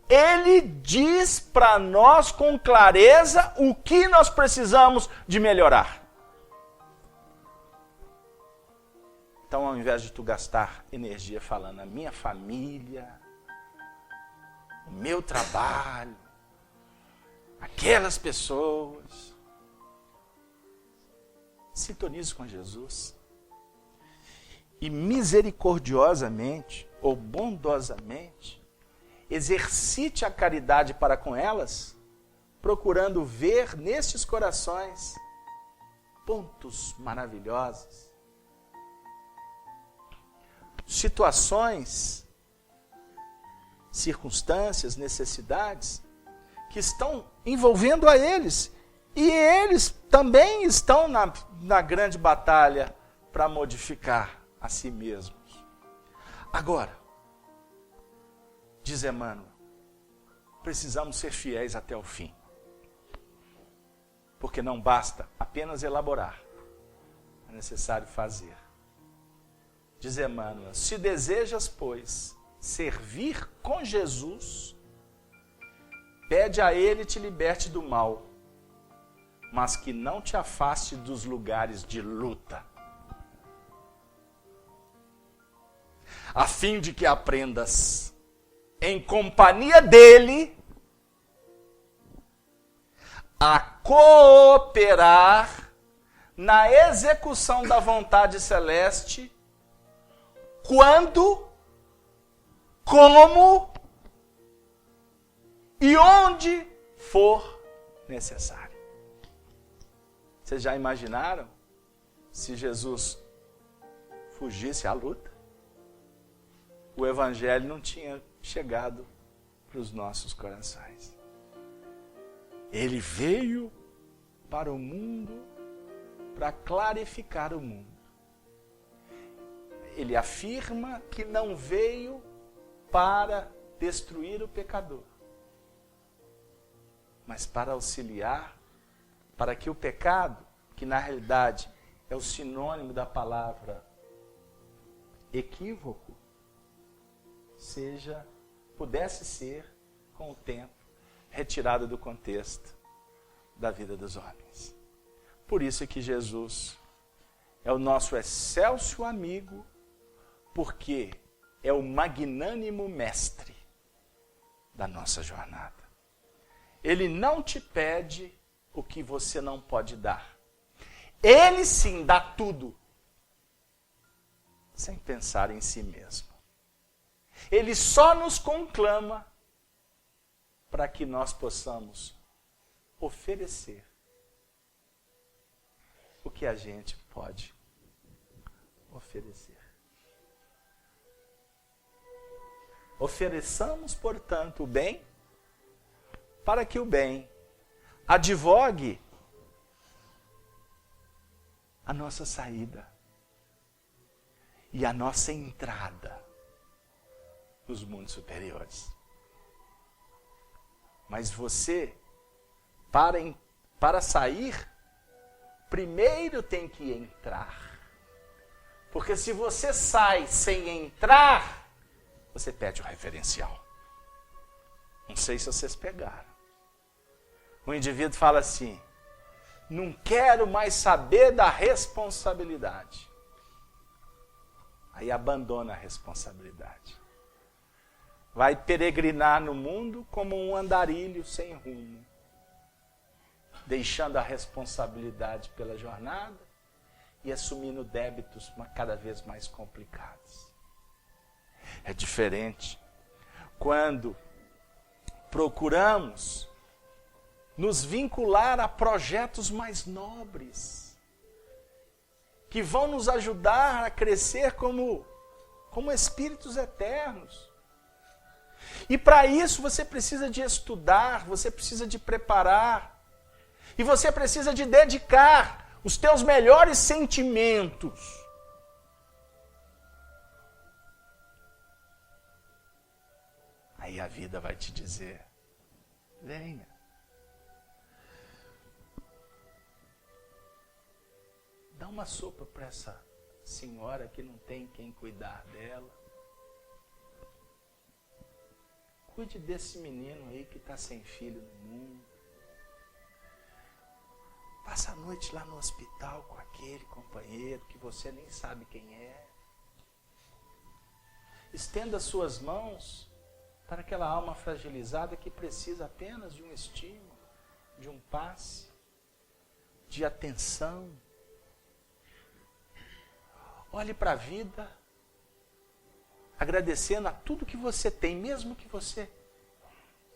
ele diz para nós com clareza o que nós precisamos de melhorar. Então, ao invés de tu gastar energia falando a minha família, o meu trabalho, aquelas pessoas, sintonize com Jesus. E misericordiosamente, ou bondosamente, exercite a caridade para com elas, procurando ver nestes corações pontos maravilhosos, situações, circunstâncias, necessidades que estão envolvendo a eles. E eles também estão na grande batalha para modificar a si mesmos. Agora, diz Emmanuel, precisamos ser fiéis até o fim. Porque não basta apenas elaborar, é necessário fazer. Diz Emmanuel, se desejas, pois, servir com Jesus, pede a Ele te liberte do mal, mas que não te afaste dos lugares de luta, a fim de que aprendas, em companhia dele, a cooperar na execução da vontade celeste, quando, como e onde for necessário. Vocês já imaginaram se Jesus fugisse à luta? O Evangelho não tinha chegado para os nossos corações. Ele veio para o mundo para clarificar o mundo. Ele afirma que não veio para destruir o pecador, mas para auxiliar, para que o pecado, que na realidade é o sinônimo da palavra equívoco, pudesse ser, com o tempo, retirado do contexto da vida dos homens. Por isso é que Jesus é o nosso excelso amigo, porque é o magnânimo mestre da nossa jornada. Ele não te pede o que você não pode dar. Ele sim dá tudo, sem pensar em si mesmo. Ele só nos conclama para que nós possamos oferecer o que a gente pode oferecer. Ofereçamos, portanto, o bem, para que o bem advogue a nossa saída e a nossa entrada nos mundos superiores. Mas você, para sair, primeiro tem que entrar. Porque se você sai sem entrar, você perde o referencial. Não sei se vocês pegaram. O indivíduo fala assim: não quero mais saber da responsabilidade. Aí abandona a responsabilidade. Vai peregrinar no mundo como um andarilho sem rumo. deixando a responsabilidade pela jornada e assumindo débitos cada vez mais complicados. É diferente quando procuramos nos vincular a projetos mais nobres, que vão nos ajudar a crescer como espíritos eternos. E para isso você precisa de estudar, você precisa de preparar, e você precisa de dedicar os teus melhores sentimentos. Aí a vida vai te dizer, venha. Dá uma sopa para essa senhora que não tem quem cuidar dela. Cuide desse menino aí que está sem filho no mundo. Passa a noite lá no hospital com aquele companheiro que você nem sabe quem é. Estenda suas mãos para aquela alma fragilizada que precisa apenas de um estímulo, de um passe, de atenção. Olhe para a vida, agradecendo a tudo que você tem, mesmo que você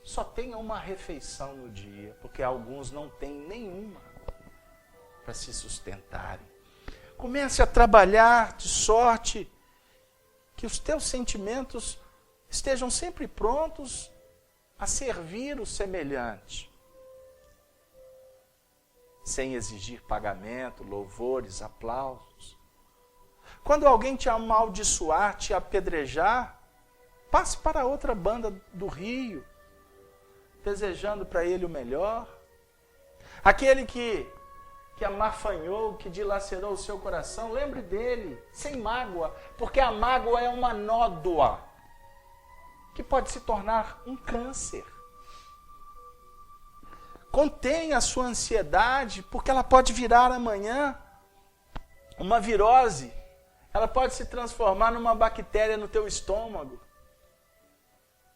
só tenha uma refeição no dia, porque alguns não têm nenhuma para se sustentarem. Comece a trabalhar de sorte que os teus sentimentos estejam sempre prontos a servir o semelhante, sem exigir pagamento, louvores, aplausos. Quando alguém te amaldiçoar, te apedrejar, passe para outra banda do rio, desejando para ele o melhor. Aquele que amafanhou, que dilacerou o seu coração, lembre dele, sem mágoa, porque a mágoa é uma nódoa que pode se tornar um câncer. Contenha a sua ansiedade, porque ela pode virar amanhã uma virose. Ela pode se transformar numa bactéria no teu estômago.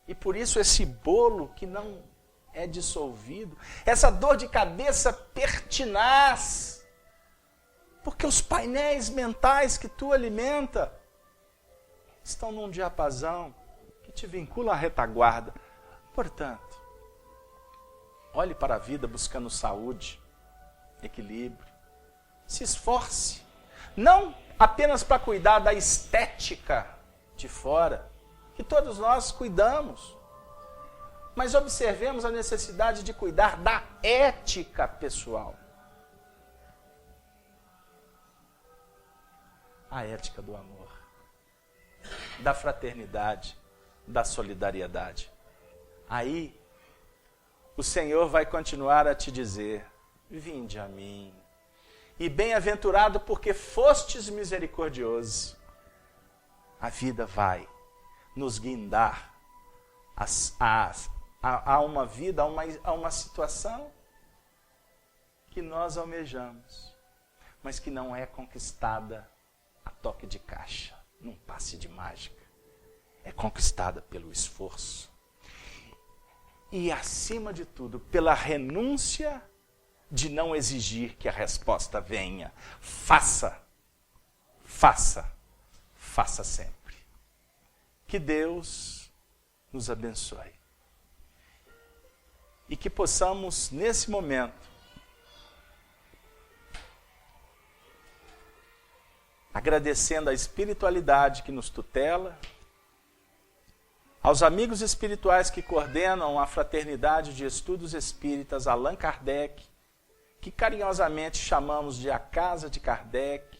E por isso esse bolo que não é dissolvido, essa dor de cabeça pertinaz, porque os painéis mentais que tu alimenta estão num diapasão que te vincula à retaguarda. Portanto, olhe para a vida buscando saúde, equilíbrio. Se esforce, não apenas para cuidar da estética de fora, que todos nós cuidamos, mas observemos a necessidade de cuidar da ética pessoal. A ética do amor, da fraternidade, da solidariedade. Aí, o Senhor vai continuar a te dizer, vinde a mim, e bem-aventurado porque fostes misericordioso. A vida vai nos guindar a uma vida, a uma situação que nós almejamos, mas que não é conquistada a toque de caixa, num passe de mágica. É conquistada pelo esforço. E, acima de tudo, pela renúncia de não exigir que a resposta venha. Faça, faça, faça sempre. Que Deus nos abençoe. E que possamos, nesse momento, agradecendo a espiritualidade que nos tutela, aos amigos espirituais que coordenam a Fraternidade de Estudos Espíritas Allan Kardec, que carinhosamente chamamos de a Casa de Kardec,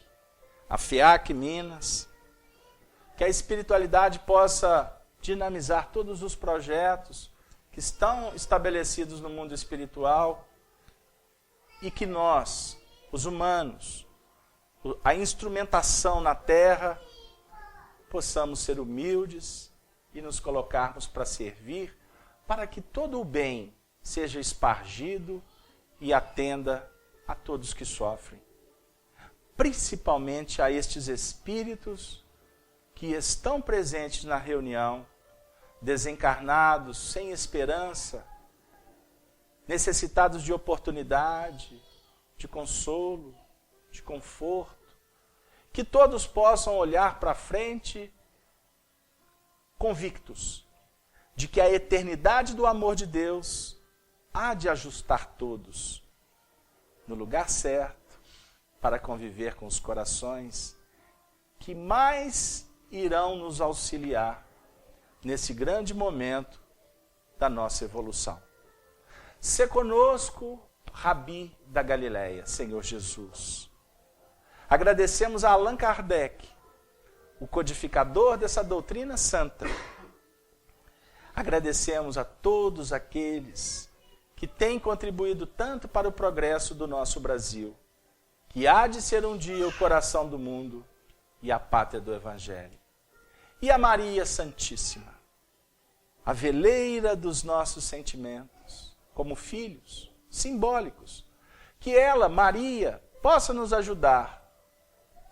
a FEAC Minas, que a espiritualidade possa dinamizar todos os projetos que estão estabelecidos no mundo espiritual e que nós, os humanos, a instrumentação na Terra, possamos ser humildes e nos colocarmos para servir, para que todo o bem seja espargido e atenda a todos que sofrem. Principalmente a estes espíritos que estão presentes na reunião, desencarnados, sem esperança, necessitados de oportunidade, de consolo, de conforto, que todos possam olhar para frente convictos de que a eternidade do amor de Deus há de ajustar todos no lugar certo para conviver com os corações que mais irão nos auxiliar nesse grande momento da nossa evolução. Sê conosco, Rabi da Galileia, Senhor Jesus. Agradecemos a Allan Kardec, o codificador dessa doutrina santa. Agradecemos a todos aqueles que têm contribuído tanto para o progresso do nosso Brasil, que há de ser um dia o coração do mundo e a pátria do Evangelho. E a Maria Santíssima, a veleira dos nossos sentimentos, como filhos simbólicos, que ela, Maria, possa nos ajudar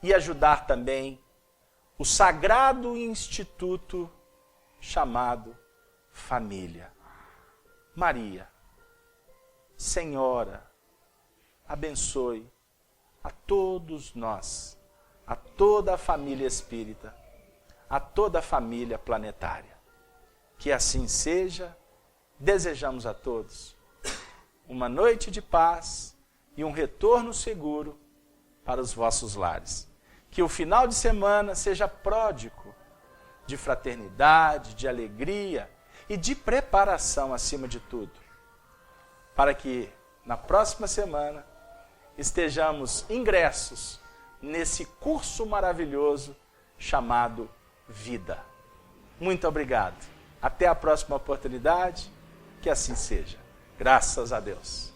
e ajudar também o sagrado instituto chamado família. Maria, Senhora, abençoe a todos nós, a toda a família espírita, a toda a família planetária. Que assim seja. Desejamos a todos uma noite de paz e um retorno seguro para os vossos lares. Que o final de semana seja pródigo de fraternidade, de alegria e de preparação acima de tudo, para que na próxima semana estejamos ingressos nesse curso maravilhoso chamado Vida. Muito obrigado. Até a próxima oportunidade, que assim seja. Graças a Deus.